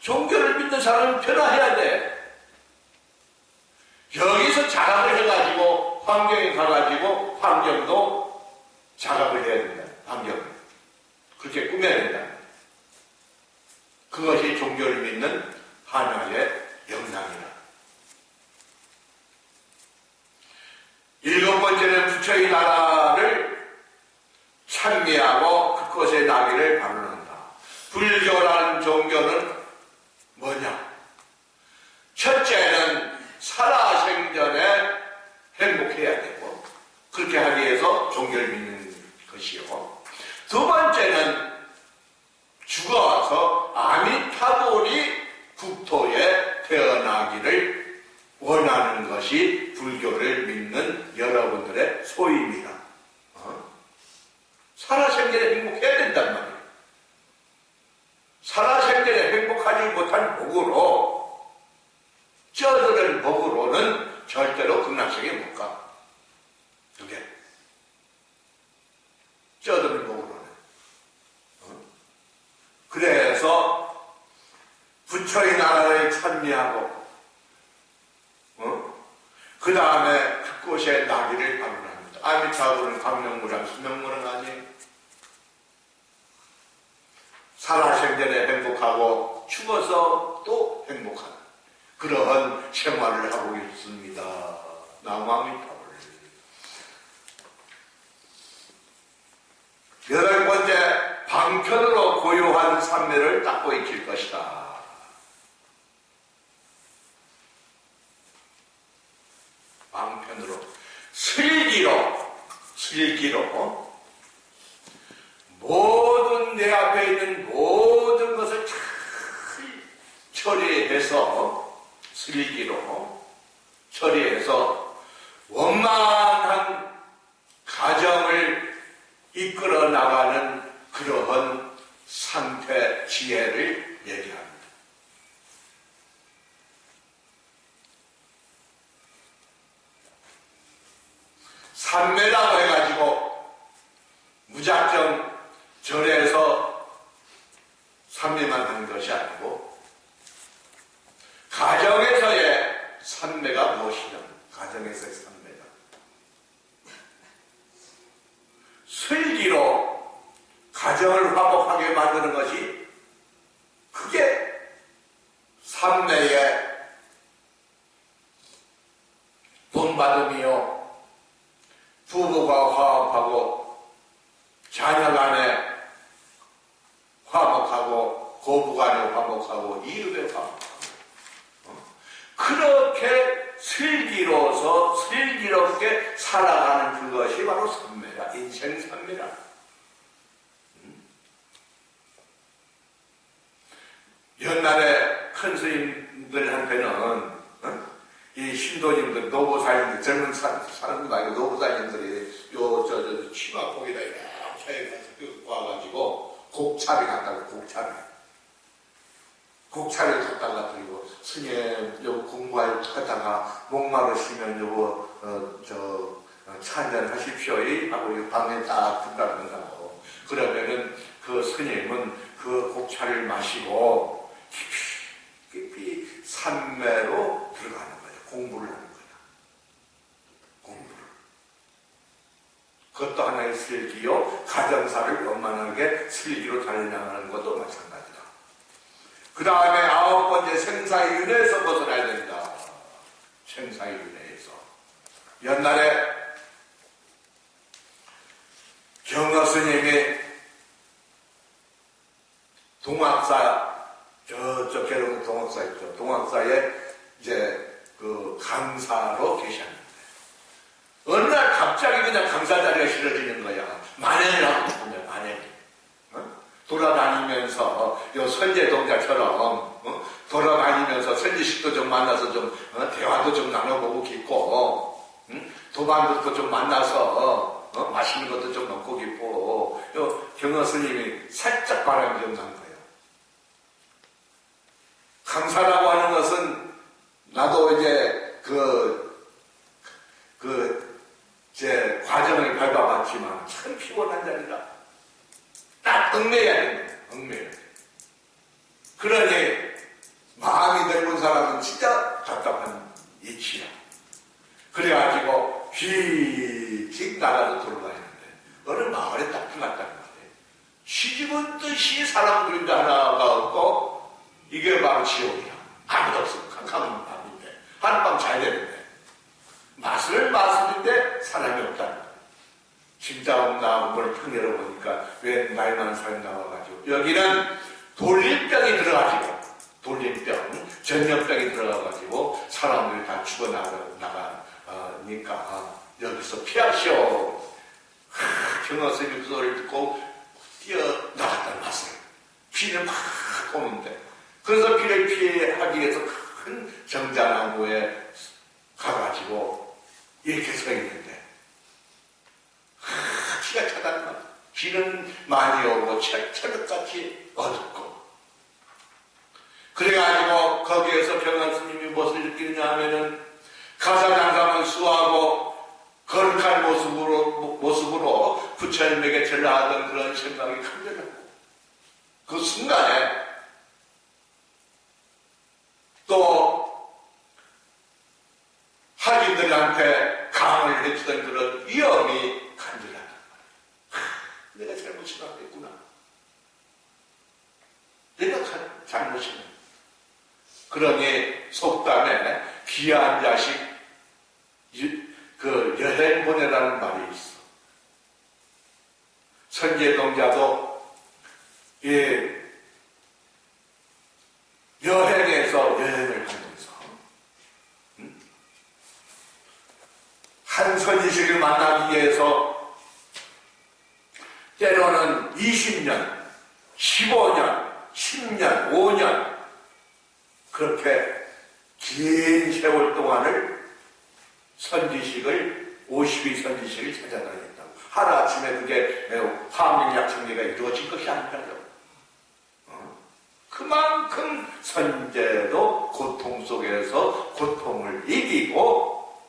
종교를 믿는 사람은 변화해야 돼. 여기서 자각을 해가지고 환경에 가가지고 환경도 자각을 해야 된다. 환경. 그렇게 꾸며야 된다. 그것이 종교를 믿는 하나의 역량이다. 일곱 번째는 부처의 나라를 찬미하고 그것의 나기를 바라는다. 불교라는 종교는 뭐냐? 첫째는 살아생전에 행복해야 되고, 그렇게 하기 위해서 종교를 믿는 것이요. 두 번째는 죽어서 아미타불이 국토에 태어나기를 원하는 것이 불교를 믿는 여러분들의 소임이다. 살아생전에 행복해야 된단 말이에요. 살아생전에 행복하지 못한 복으로, 쩌드는 복으로는 절대로 극락세계에 못 가. 그게 쩌드는 복으로는. 그래서 부처의 나라를 찬미하고, 그 다음에 그곳에 나기를 바라합니다. 아미타불은 강명무랑 수명무는 아니에요. 살아생전에 행복하고 죽어서 또 행복한 그러한 생활을 하고 있습니다. 나무아미타불. 여덟 번째, 방편으로 고요한 삼매를 닦고 익힐 것이다. 방편으로, 슬기로 모든 내 앞에 있는 모든 것을 잘 처리해서, 슬기로 처리해서 원만한 가정을 이끌어 나가는 그러한 상태, 지혜를 얘기합니다. 무작정 절에서 삼매만 하는 것이 아니고 가정에서의 삼매가 무엇이냐? 가정에서의 삼매가 슬기로 가정을 화목하게 만드는 것이 그게 삼매의 본받음이요. 부부가 화합하고 자녀 간에 화목하고 고부 간에 화목하고 이웃에 화목하고 그렇게 슬기로서 슬기롭게 살아가는 그것이 바로 삼매라. 인생 삼매라. 옛날에 큰 스님들한테는 이 신도님들, 노보사님들, 젊은 사람들 말고 노보사님들이 저 치마폭에다 이렇게 와가지고 곡차비 갖다가 곡차비를 갖다가 드리고 스님 요 공부하다가 목마르시면 요거 차 한잔 하십시오 하고 방에 딱 든다고 그러면은 그 스님은 그 곡차를 마시고 깊이 삼매로 들어가는 거예요. 공부를 하는 거예요. 공부를. 그것도 하나의 슬기요. 가정사를 원만하게 슬기로 달려나가는 것도 마찬가지다. 그 다음에 9번째 생사의 윤회에서 벗어나야 된다. 생사의 윤회에서. 옛날에 경어 스님이 동학사 저쪽 계룡 동학사 있죠. 동학사에 이제 그 강사로 계셨는데 어느 날 갑자기 그냥 강사 자리가 싫어지는 거야. 만행이라고 부르면 만행. 돌아다니면서 요 선제동자처럼 돌아다니면서 선지식도 좀 만나서 좀 대화도 좀 나눠보고 깊고 도반들도 좀 만나서 맛있는 것도 좀 먹고 깊고 요 경어 스님이 살짝 바람이 좀 난 거예요. 강사라고 하는 것은 나도 이제 제 과정을 밟아봤지만 참 피곤한 자리다. 딱 얽매여야 된다. 얽매여야 돼. 그러니 마음이 넓은 사람은 진짜 답답한 이치야. 그래가지고 휘직 나라도 돌아다니는데 어느 마을에 딱 들어갔다는 말이에요. 시집은 듯이 사람들인데 하나가 없고 이게 바로 지옥이야. 아무도 없어. 캄캄한 밤인데 하룻밤 자야 되는데 마술인데 사람이 없다는 거야. 진짜 없나 뭘 탁 열어보니까 왜 말만 사람 나와가지고 여기는 돌림병이 들어가지고 돌림병, 전염병이 들어가가지고 사람들이 다 죽어나가니까 여기서 피하시오. 경어스님이 그 소리를 듣고 뛰어나갔다는 말씀. 피는 막 오는데 그래서 피를 피하기 위해서 큰 정자나무에 가가지고 이렇게 서 있는데 피가 차단 말. 비는 많이 오고 철벽같이 어둡고 그래가지고 거기에서 병환스님이 무엇을 느끼느냐 하면은 가사장사만 수하고 거룩한 모습으로 부처님에게 전하던 그런 생각이 강렬하고 그 순간에 또 하인들한테 강을 해주던 그런 위험이 간절하다. 내가 잘못 생각했구나. 내가 잘못이네. 그러니 속담에 귀한 자식 그 여행 보내라는 말이 있어. 선제동자도 여행을 하면서 한 선지식을 만나기 위해서 때로는 20년, 15년, 10년, 5년 그렇게 긴 세월 동안을 선지식을 52 선지식을 찾아다녔다고. 하루아침에 그게 화명약정리가 이루어진 것이 아니라요. 그만큼 선제도 고통 속에서 고통을 이기고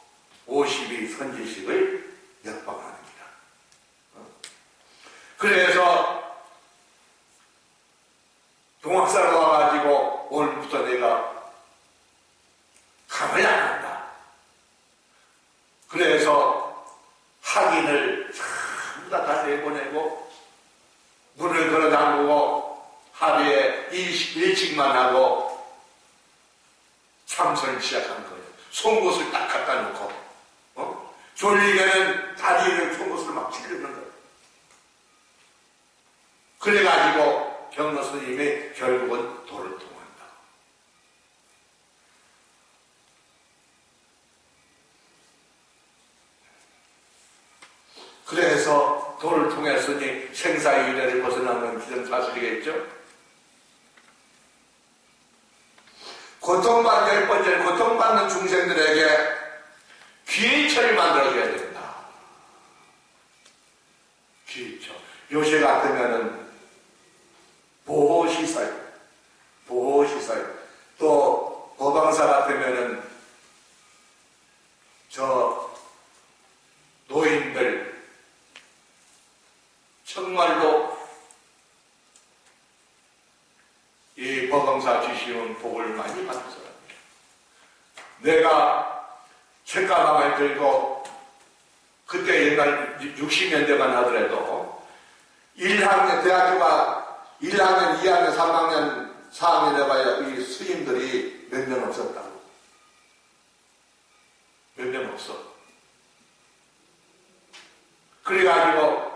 52 선지식을 역방하는 기라. 그래서 동학사로 와가지고 오늘부터 내가 감을 안 한다. 그래서 학인을 전부 다 내보내고 문을 걸어 잠그고 하루에 일식만 하고 참선을 시작한 거예요. 송곳을 딱 갖다 놓고 졸리게는 다리를 송곳을 막 찌르는 거예요. 그래가지고 경로 스님이 결국은 도를 통한다. 그래서 도를 통했으니 생사의 유래를 벗어나는 기정사실이겠죠. 열 번째 고통받는 중생들에게 귀처를 만들어줘야 된다. 귀처. 요새 같으면은 보호시설, 또 보방사 같으면은 노인들 정말로 이 보방사 주시는 복을 많이 받은 사람이에요. 내가 책가방을 들고 그때 옛날 60년대만 하더라도 1학년 대학교가 1학년, 2학년, 3학년, 4학년 해봐야 이 스님들이 몇 명 없었다고. 몇 명 없어. 그래가지고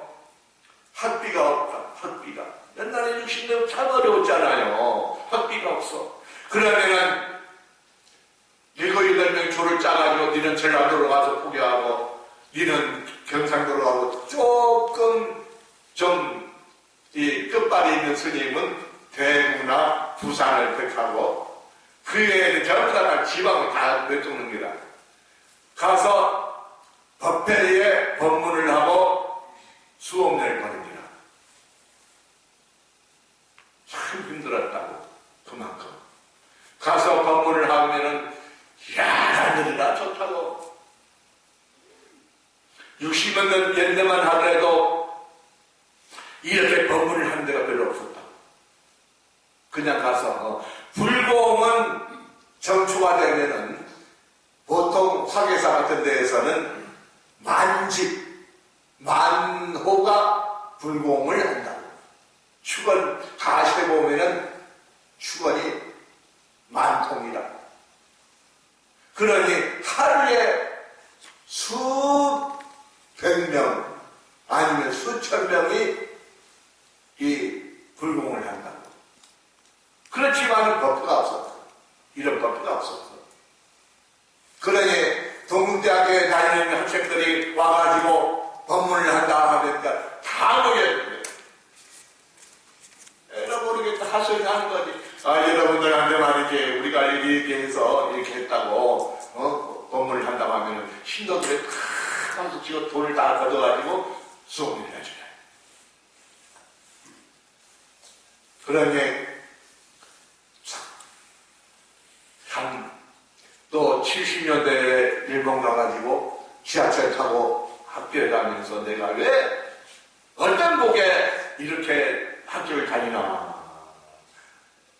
학비가 없다. 학비가. 옛날에 60년 참 어려웠잖아요. 학비가 없어. 그러면은 7, 8명 조를 짜가지고 니는 전라도로 가서 포교하고 니는 경상도로 가고 조금 좀 이 끝발이 있는 스님은 대구나 부산을 택하고 그 외에는 전부 다 지방을 다 내쫓는 거다. 가서 법회에 법문을 하고 수업료를 받습니다. 참 힘들었다고. 그만큼 가서 법문을 하면은 야 하늘이나 좋다고 60년 옛날만 하더라도 이렇게 법문을 하는 데가 별로 없었다. 그냥 가서 불공은 정초가 되면은 보통 화계사 같은 데에서는 만호가 불공을 한다고. 축원 다 세보면은 축원이 만통이라. 그러니 하루에 수백 명 아니면 수천 명이 이 불공을 한다고. 그렇지만 법도가 없었다. 이런 법도가 없었어. 그러니 동국대학교에 다니는 학생들이 와가지고 법문을 한다 하니까 다 모여있는 거예요. 에라 모르겠다 하소연 하는 거지. 여러분들한테 말이지 우리가 이렇게 해서 이렇게 했다고 법문을 한다고 하면 신도들이 탁 하면서 지금 돈을 다 걷어가지고 수업을 해줘요. 그러니 또 70년대에 일본 가가지고 지하철 타고 학교에 가면서 내가 왜 어떤 복에 이렇게 학교를 다니나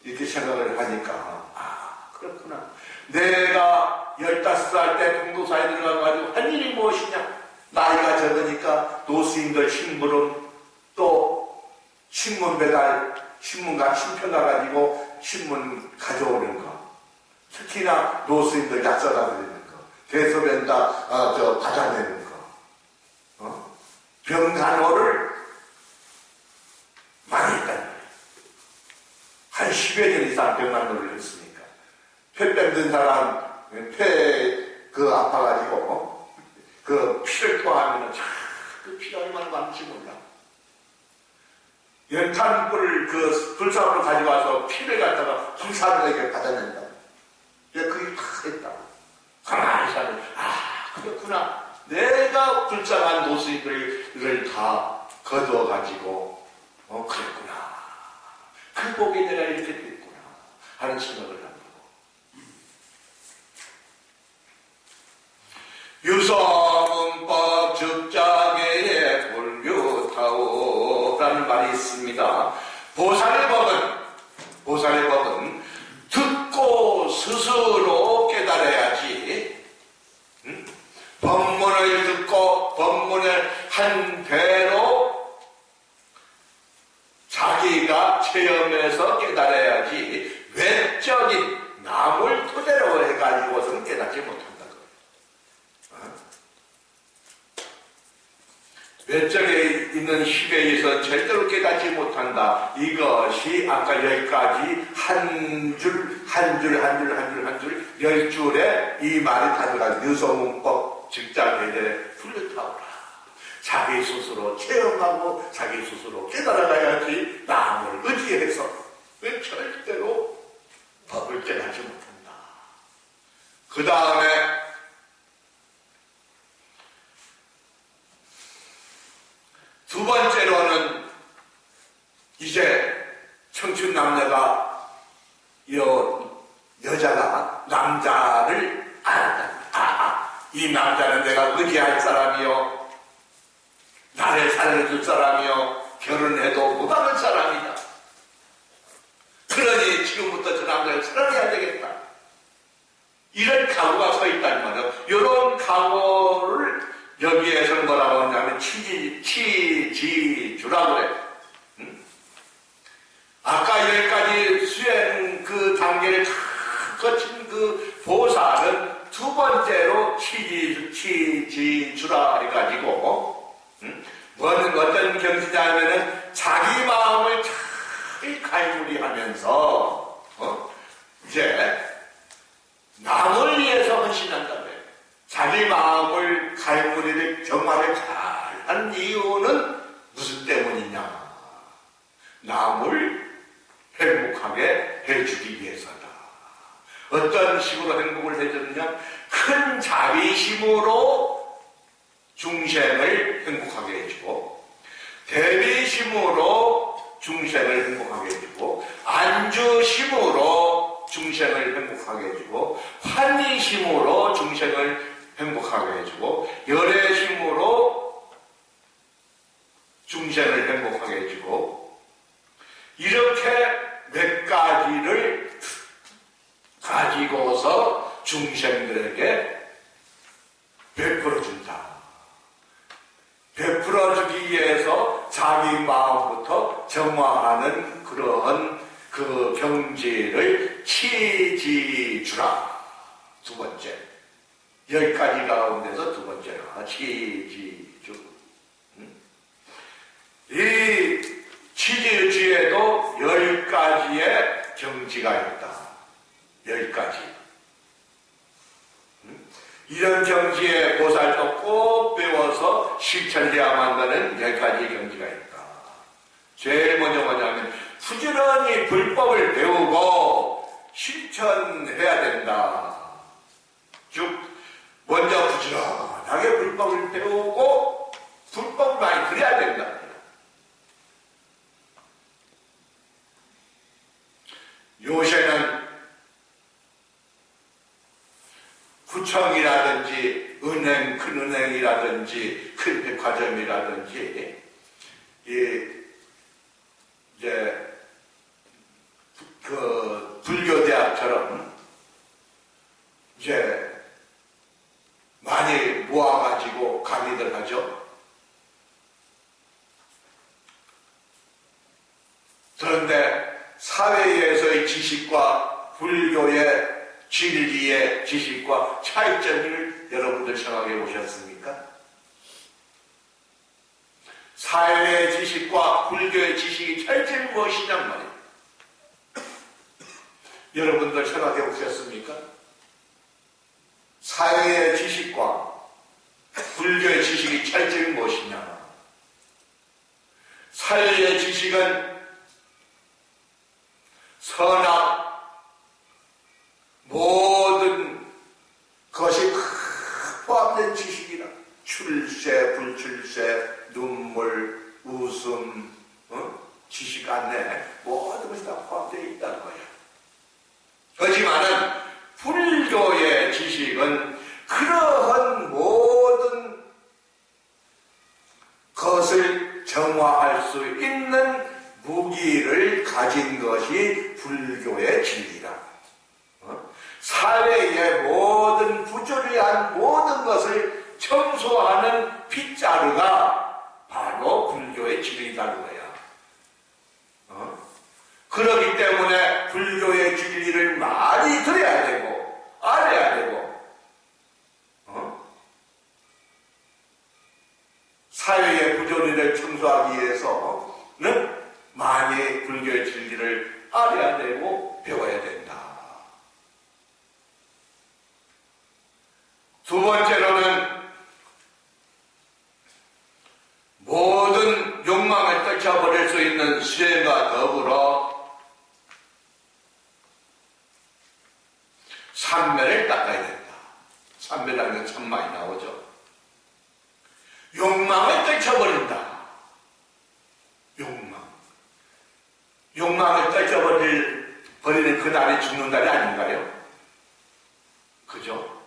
이렇게 생각을 하니까 그렇구나. 내가 15살 때 동도사에 들어가가지고 한 일이 무엇이냐. 나이가 적으니까 노스인들 심부름 또 신문 배달 신문가 신편 가가지고 신문 가져오는 거. 특히나 노스인들 약사다 드리는 거. 대소변 다 받아내는 거. 병간호를 많이 했다는 거예요. 한 10여 년 이상 병간호를 했으니까. 폐병 든 사람 아파가지고 그 피를 토하면은 그 피가 얼마나 많은지 몰라. 연탄불을 불사으로 가지고 와서 피를 갖다가 불사들에게 받아낸다. 그게 다 했다고. 가만히 사는, 그렇구나. 내가 불쌍한 노스인들을 다 거두어가지고, 그랬구나. 그 복이 내가 이렇게 됐구나. 하는 생각을 한다고. 유성문법 즉자계에 불교타오 법이라는 말이 있습니다. 보살의 법은 듣고 스스로 깨달아야지, 법문을 듣고 법문을 한 배로 자기가 체험해서 깨달아야지 외적인 남을 토대로 해가지고서는 깨닫지 못한다. 외적에 있는 힘에서 절대로 깨닫지 못한다. 이것이 아까 여기까지 한 줄 10줄에 이 말이 다 들어간 유소문법 직자계대 풀렸다오라. 자기 스스로 체험하고 자기 스스로 깨달아가야지 남을 의지해서 절대로 법을 깨닫지 못한다. 그 다음에 두 번째로는 이제 청춘 남녀가 여자가 남자를 알았다. 이 남자는 내가 의지할 사람이요, 나를 살려줄 사람이요, 결혼해도 못하는 사람이다. 그러니 지금부터 저 남자를 사랑해야 되겠다. 이런 각오가 서 있다는 말이에요. 이런 각오를 여기에서는 뭐라고 하냐면 치지주라고 그래. 아까 여기까지 수행 그 단계를 다 거친 그 보살은 두 번째로 치지주라 해가지고 어떤 경지냐면은 자기 마음을 잘 갈무리하면서 이제 남을 위해서 헌신한다. 자기 마음을 갈무리를 정말을 잘한 이유는 무슨 때문이냐? 남을 행복하게 해주기 위해서다. 어떤 식으로 행복을 해주느냐? 큰 자비심으로 중생을 행복하게 해주고, 대비심으로 중생을 행복하게 해주고, 안주심으로 중생을 행복하게 해주고, 환희심으로 중생을 행복하게 해주고, 열애심으로 중생을 행복하게 해주고, 이렇게 몇 가지를 가지고서 중생들에게 베풀어준다. 베풀어주기 위해서 자기 마음부터 정화하는 그러한 그 경지를 치지주라. 두 번째. 여기까지 가운데서 두 번째가 치지주. 이 치지주에도 10가지의 경지가 있다. 10가지. 이런 경지에 보살도 꼭 배워서 실천해야만 되는 10가지 경지가 있다. 제일 먼저 뭐냐면 부지런히 불법을 배우고 실천해야 된다. 즉 먼저 부지런하게 불법을 배우고 불법을 많이 그려야 된다. 요새는 구청이라든지 은행, 큰 은행이라든지 큰 백화점이라든지 이제 그 불교대학처럼 이제 많이 모아가지고 강의들 하죠. 그런데 사회에서의 지식과 불교의 진리의 지식과 차이점을 여러분들 생각해 보셨습니까? 사회의 지식과 불교의 지식이 차이점이 무엇이냔 말이에요. 여러분들 생각해 보셨습니까? 사회의 지식과 불교의 지식이 차이점이 무엇이냐? 사회의 지식은 선악 모든 것이 포함된 지식이라. 출세, 불출세, 눈물, 웃음, 지식 안내 모든 것이 다 포함되어 있다는 거예요. 하지만은 불교의 지식은 그러한 모든 것을 정화할 수 있는 무기를 가진 것이 불교의 진리라. 사회의 모든 부조리한 모든 것을 청소하는 빗자루가 바로 불교의 진리라는 거야. 그렇기 때문에 불교의 진리를 많이 들어야 되고 알아야 되고 사회의 부조리를 청소하기 위해서는 많이 불교의 진리를 알아야 되고 배워야 된다. 두 번째로는 모든 욕망을 떨쳐버릴 수 있는 수행과 더불어 삼매를 닦아야 된다. 삼매라는 게 참 많이 나오죠. 욕망을 떨쳐버린다. 욕망을 떨쳐버리는 그날이 죽는 날이 아닌가요? 그죠?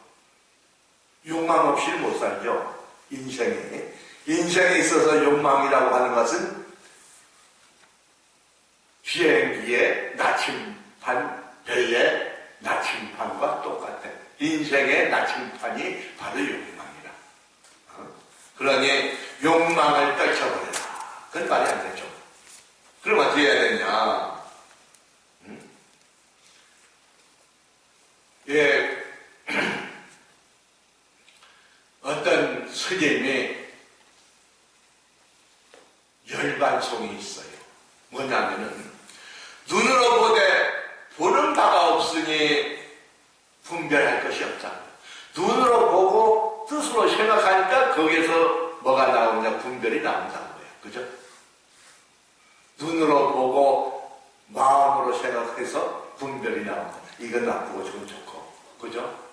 욕망 없이는 못 살죠. 인생에 있어서 욕망이라고 하는 것은 비행기의 나침반, 배의 나침반과 똑같아. 인생의 나침반이 바로 욕망이라. 그러니 욕망을 떨쳐버려라. 그건 말이 안 되죠. 그럼 어떻게 해야 되냐? 예, 어떤 스님이 열반송이 있어요. 뭐냐면은 눈으로 보되 보는 바가 없으니 분별할 것이 없다. 눈으로 보고 뜻으로 생각하니까 거기에서 뭐가 나오냐? 분별이 나온다는 거예요. 그죠? 눈으로 보고 마음으로 생각해서 분별이 나온다. 이건 나쁘고 저건 좋고. 그죠?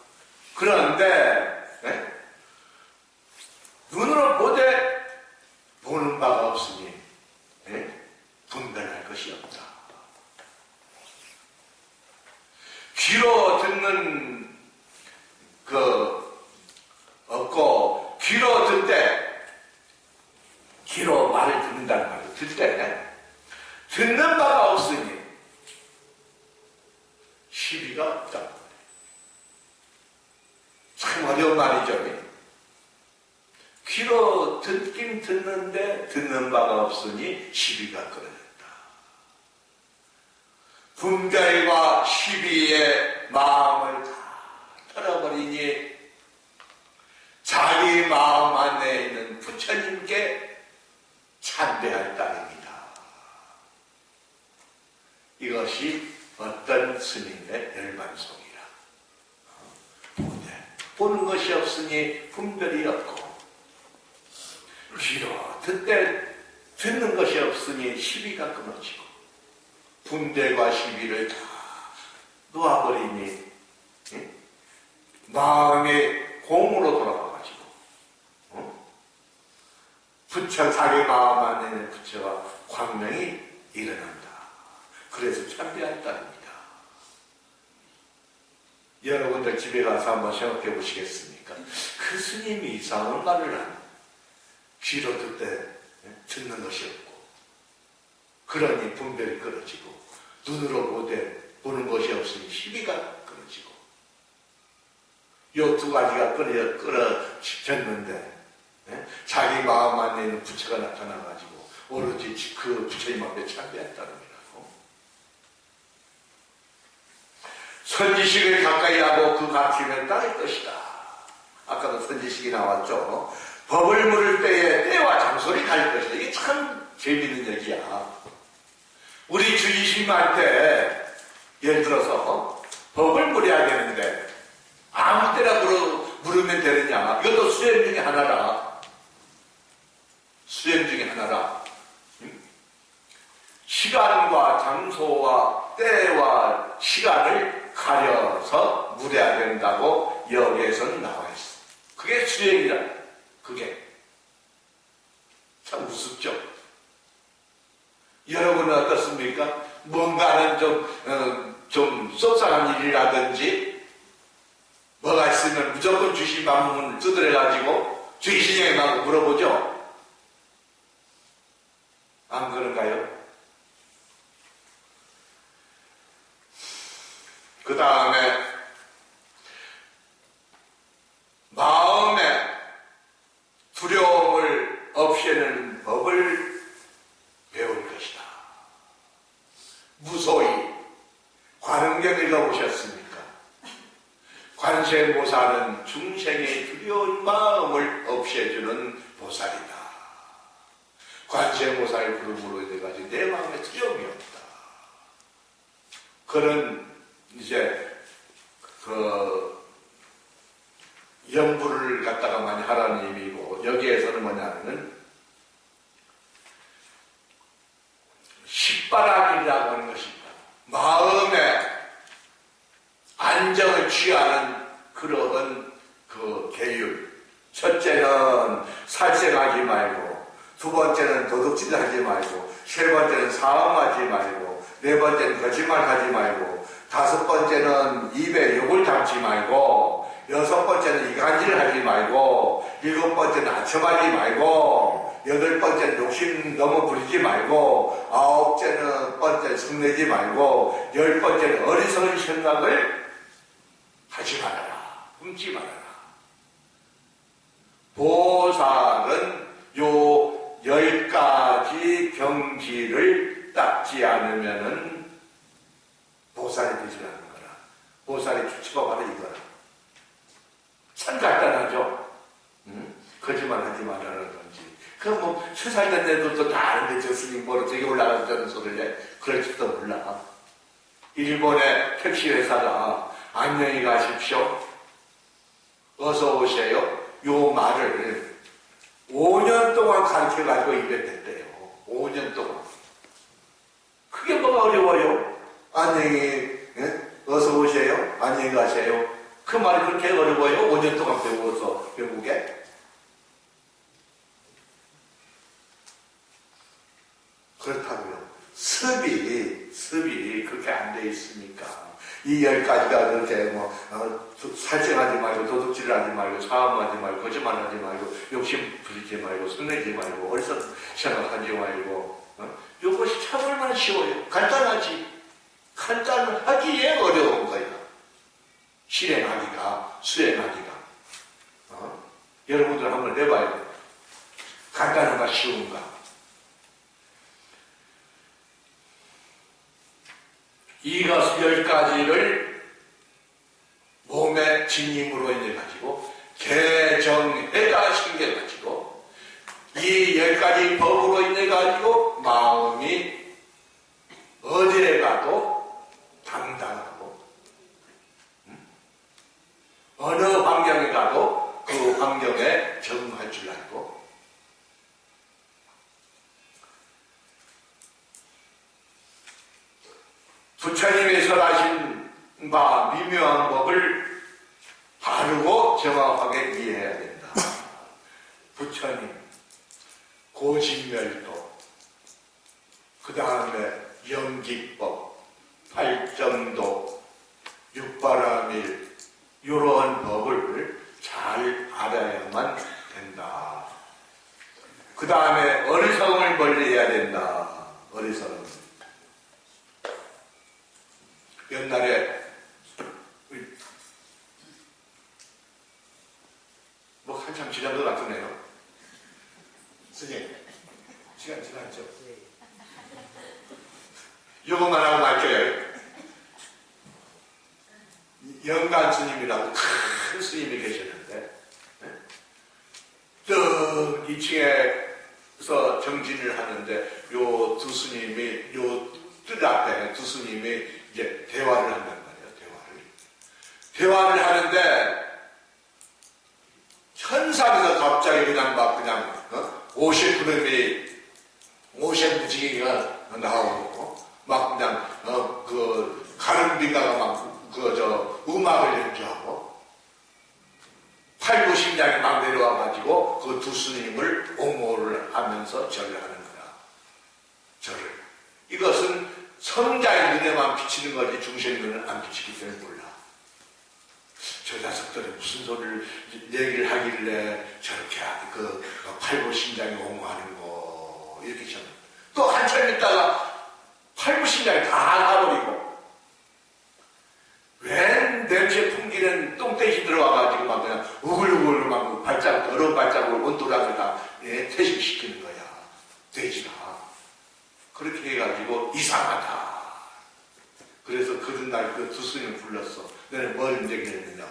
그런데 눈으로 보되 보는 바가 없으니 분별할 것이 없다. 귀로 듣는 없고 귀로 듣되 귀로 말을 듣는다는 말이에요. 듣되 듣는 바가 없으니 시비가 없다. 참 어려운 말이죠. 귀로 듣긴 듣는데 듣는 바가 없으니 시비가 끊어졌다. 분별과 시비의 마음을 다 털어버리니 자기 마음 안에 있는 부처님께 참배할 따름이다. 이것이 어떤 스님의 열반송이라. 보는 것이 없으니 분별이 없고 귀로 듣되 듣는 것이 없으니 시비가 끊어지고 분별과 시비를 다 놓아버리니 마음이 공으로 돌아가가지고 부처 자기 마음 안에 있는 부처가 광명이 일어난다. 그래서 참배할 따릅니다. 여러분들 집에 가서 한번 생각해 보시겠습니까? 그 스님이 이상한 말을 하는 귀로 듣되 듣는 것이 없고 그러니 분별이 끊어지고 눈으로 보되 보는 것이 없으니 시비가 끊어지고 이 두 가지가 끊어졌는데 자기 마음 안에 있는 부처가 나타나가지고 오로지 그 부처님 앞에 참배했다는 거라고. 선지식을 가까이 하고 그 가치를 따를 것이다. 아까도 선지식이 나왔죠. 법을 물을 때에 때와 장소를 가릴 것이다. 이게 참 재미있는 얘기야. 우리 주지심한테 예를 들어서 법을 물어야 되는데 아무 때나 물으면 되느냐. 이것도 수행 중에 하나라. 수행 중에 하나라. 시간과 장소와 때와 시간을 가려서 물어야 된다고 여기에서는 나와 있어. 그게 수행이라. 그게 참 우습죠. 여러분은 어떻습니까? 뭔가는 좀 속상한 일이라든지 뭐가 있으면 무조건 주신 방문을 두드려가지고 주의신영에 막 물어보죠. 안 그런가요? 그 다음에 마음의 두려움을 없애는 법을 배울 것이다. 무소히 관음경 읽어보셨습니까? 관세음보살은 중생의 두려운 마음을 없애주는 보살이다. 관세음보살의 부름으로 인해가지고 내 마음에 두려움이 없다. 그는 이제 연부를 갖다가 많이 하라는 의미고, 여기에서는 뭐냐면은 식바람이라고 하는 것입니다. 마음의 안정을 취하는 그러한 그 계율. 첫째는 살생하지 말고, 두 번째는 도둑질하지 말고, 세 번째는 사음하지 말고, 네 번째는 거짓말하지 말고, 다섯 번째는 입에 욕을 담지 말고, 여섯 번째는 이간질을 하지 말고, 일곱 번째는 아첨하지 말고, 여덟 번째는 욕심 너무 부리지 말고, 아홉 번째는 성내지 말고, 열 번째는 어리석은 생각을 하지 말아라. 훔지 말아라. 보살은 요 10가지 경지를 닦지 않으면은 보살이 되지 않는 거라. 보살의 주체가 바로 이거라. 참 간단하죠? 거짓말 하지 말아라든지. 그럼 뭐, 3살 된 애들도 다 아는데 저 스님 뭐로 되게 올라가자는 소리를 해. 그럴지도 몰라. 일본의 택시회사가 안녕히 가십시오. 어서 오세요. 요 말을 5년 동안 가르쳐가지고 입에 댔대요. 5년 동안. 그게 뭐가 어려워요? 안녕히, 어서 오세요. 안녕히 가세요. 그 말이 그렇게 어려워요? 5년 동안 배워서 결국에. 그렇다고요. 습이 그렇게 안 돼 있으니까. 이 10가지가 그렇게 살생하지 말고, 도둑질을 하지 말고, 사음하지 말고, 거짓말하지 말고, 욕심 부리지 말고, 성내지 말고, 어리석은 생각하지 말고, 이것이 참 얼마나 쉬워요. 간단하지. 간단하기에 어려운 거야. 실행하기가, 수행하기가. 여러분들 한번 내봐요. 간단한가, 쉬운가. 이것 10가지를 몸의 진림으로 인해 가지고 개정해가 생겨가지고 이 10가지 법으로 인해 가지고 마음이 어디에 가도 당당하고 어느 환경에 가도 그 환경에 적응할 줄 알고 부처님이 설하신 바 미묘한 법을 바르고 정확하게 이해해야 된다. 부처님, 고진멸도, 그 다음에 영기법, 팔정도, 육바라밀, 이러한 법을 잘 알아야만 된다. 그 다음에 어리석음을 멀리해야 된다. 어리석음. 옛날에 뭐 한참 지난 것 같으네요. 스님, 시간 지났죠? 이것만 하고 말게요. 영간 스님이라고 큰 스님이 계셨는데 저 2층에서 정진을 하는데 요 두 스님이 요 뜰 앞에 두 스님이 이제 대화를 한단 말이에요. 대화를 하는데 천상에서 갑자기 그냥 옷의 구름이 옷의 무지개가 나오고 막 그냥 그 가름비가가 막 음악을 연주하고 팔구심장이 막 내려와가지고 그 두 스님을 옹호를 하면서 절을 하는 거야. 절을. 이것은 성자의 눈에만 비치는 거지 중생 눈은 안 비치기 때문에 몰라. 저 녀석들이 무슨 소리를 얘기를 하길래 저렇게 그 팔보심장이 옹호하는 거 이렇게 참 또 한참 있다가 팔부신장이 다 나버리고 웬 냄새 풍기는 똥돼지 들어와가지고 막 그냥 우글우글 막 발자국, 더러운 발자국을 온도락을 다 퇴식시키는 거야. 돼지가. 그렇게 해가지고 이상하다. 그래서 그날 그 두 스님을 불렀어. 너는 뭘 얘기했느냐.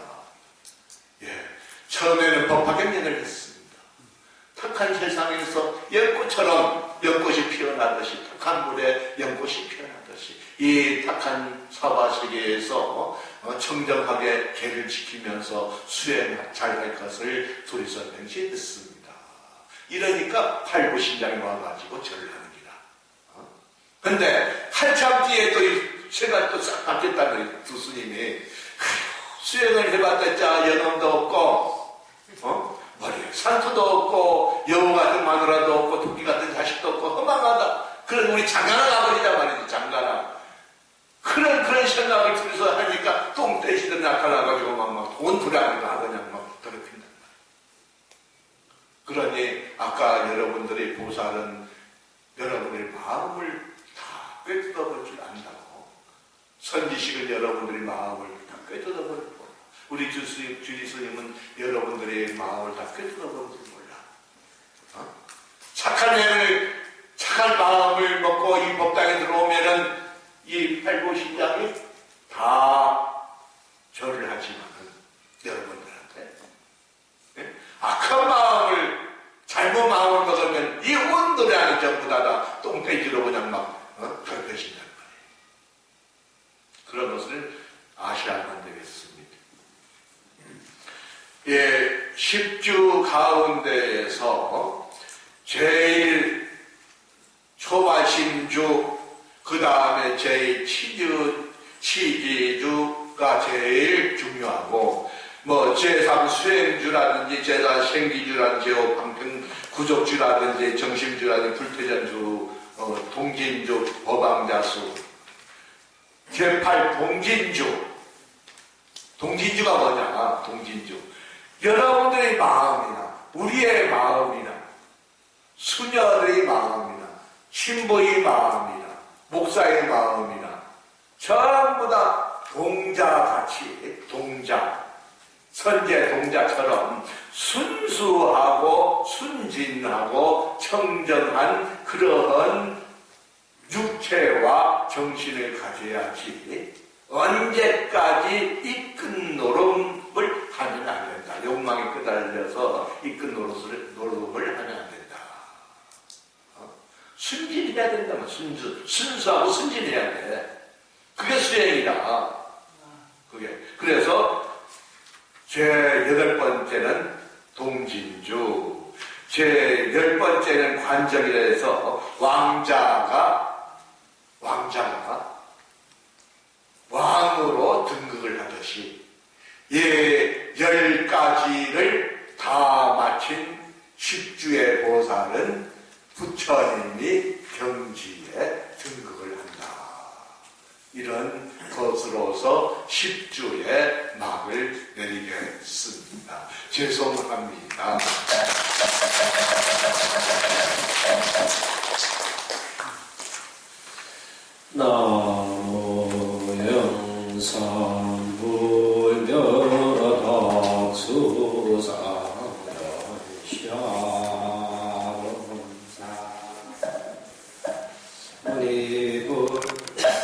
처음에는 법화경연을 했습니다. 탁한 세상에서 연꽃처럼 연꽃이 피어나듯이, 탁한 물에 연꽃이 피어나듯이 이 탁한 사바세계에서 청정하게 개를 지키면서 수행 잘할 것을 둘이서 맹세했습니다. 이러니까 팔부신장이 와가지고 절을 하는 기라. 근데 한참 뒤에 또 생각이 또 싹 바뀌었다는 두 스님이 수행을 해봤자 영혼도 없고 머리에 산소도 없고 여우 같은 마누라도 없고 토끼 같은 자식도 없고 허망하다. 그런 우리 장가나 가버리자 말이지. 장가나. 그런 생각을 들어서 하니까 똥돼지들 나타나가지고 막 돈 부랴가 그냥 막 더럽힌단 말이야. 그러니 아까 여러분들이 보살은 여러분의 마음을 다 꿰뚫어볼 줄 안다고. 선지식은 여러분들의 마음을 다 꿰뚫어볼 줄 몰라. 우리 주지스님은 여러분들의 마음을 다 꿰뚫어볼 줄 몰라. 착한 마음을 먹고 이 법당에 들어오면은 이 팔보신장이 다 절을 하지만은 여러분들한테 악한 마음을 잘못 마음을 먹으면 이 온도리 안에 전부 다 똥돼지로 그냥 막 결벽신단 말이에요. 그런 것을 아셔야만 되겠습니다. 십주 가운데에서 제일 초발심주, 그 다음에 제일 치지주가 제일 중요하고, 제3 수행주라든지, 제4 생기주라든지, 방평 구족주라든지, 정심주라든지, 불퇴전주, 동진주, 법왕자수, 제8 동진주. 동진주가 뭐냐? 동진주. 여러분들의 마음이나, 우리의 마음이나, 수녀들의 마음이나, 신부의 마음이나, 목사의 마음이나 전부 다 동자같이 선제 동자처럼 순수하고 순진하고 청정한 그러한 육체와 정신을 가져야지 언제까지 이끈 노름을 하면 안 된다. 욕망에 끄달려서 이끈 노름을 하면 안 된다. 순진해야 된다. 순수하고 순진해야 돼. 그게 수행이다. 그래서 제8번째는 동진주, 제10번째는 관정이라 해서 왕자가 왕으로 등극을 하듯이 10가지를 다 마친 10주의 보살은 부처님이 경지에 등극을 한다. 이런 것으로서 10주의 막을 내리겠습니다. 죄송합니다. 나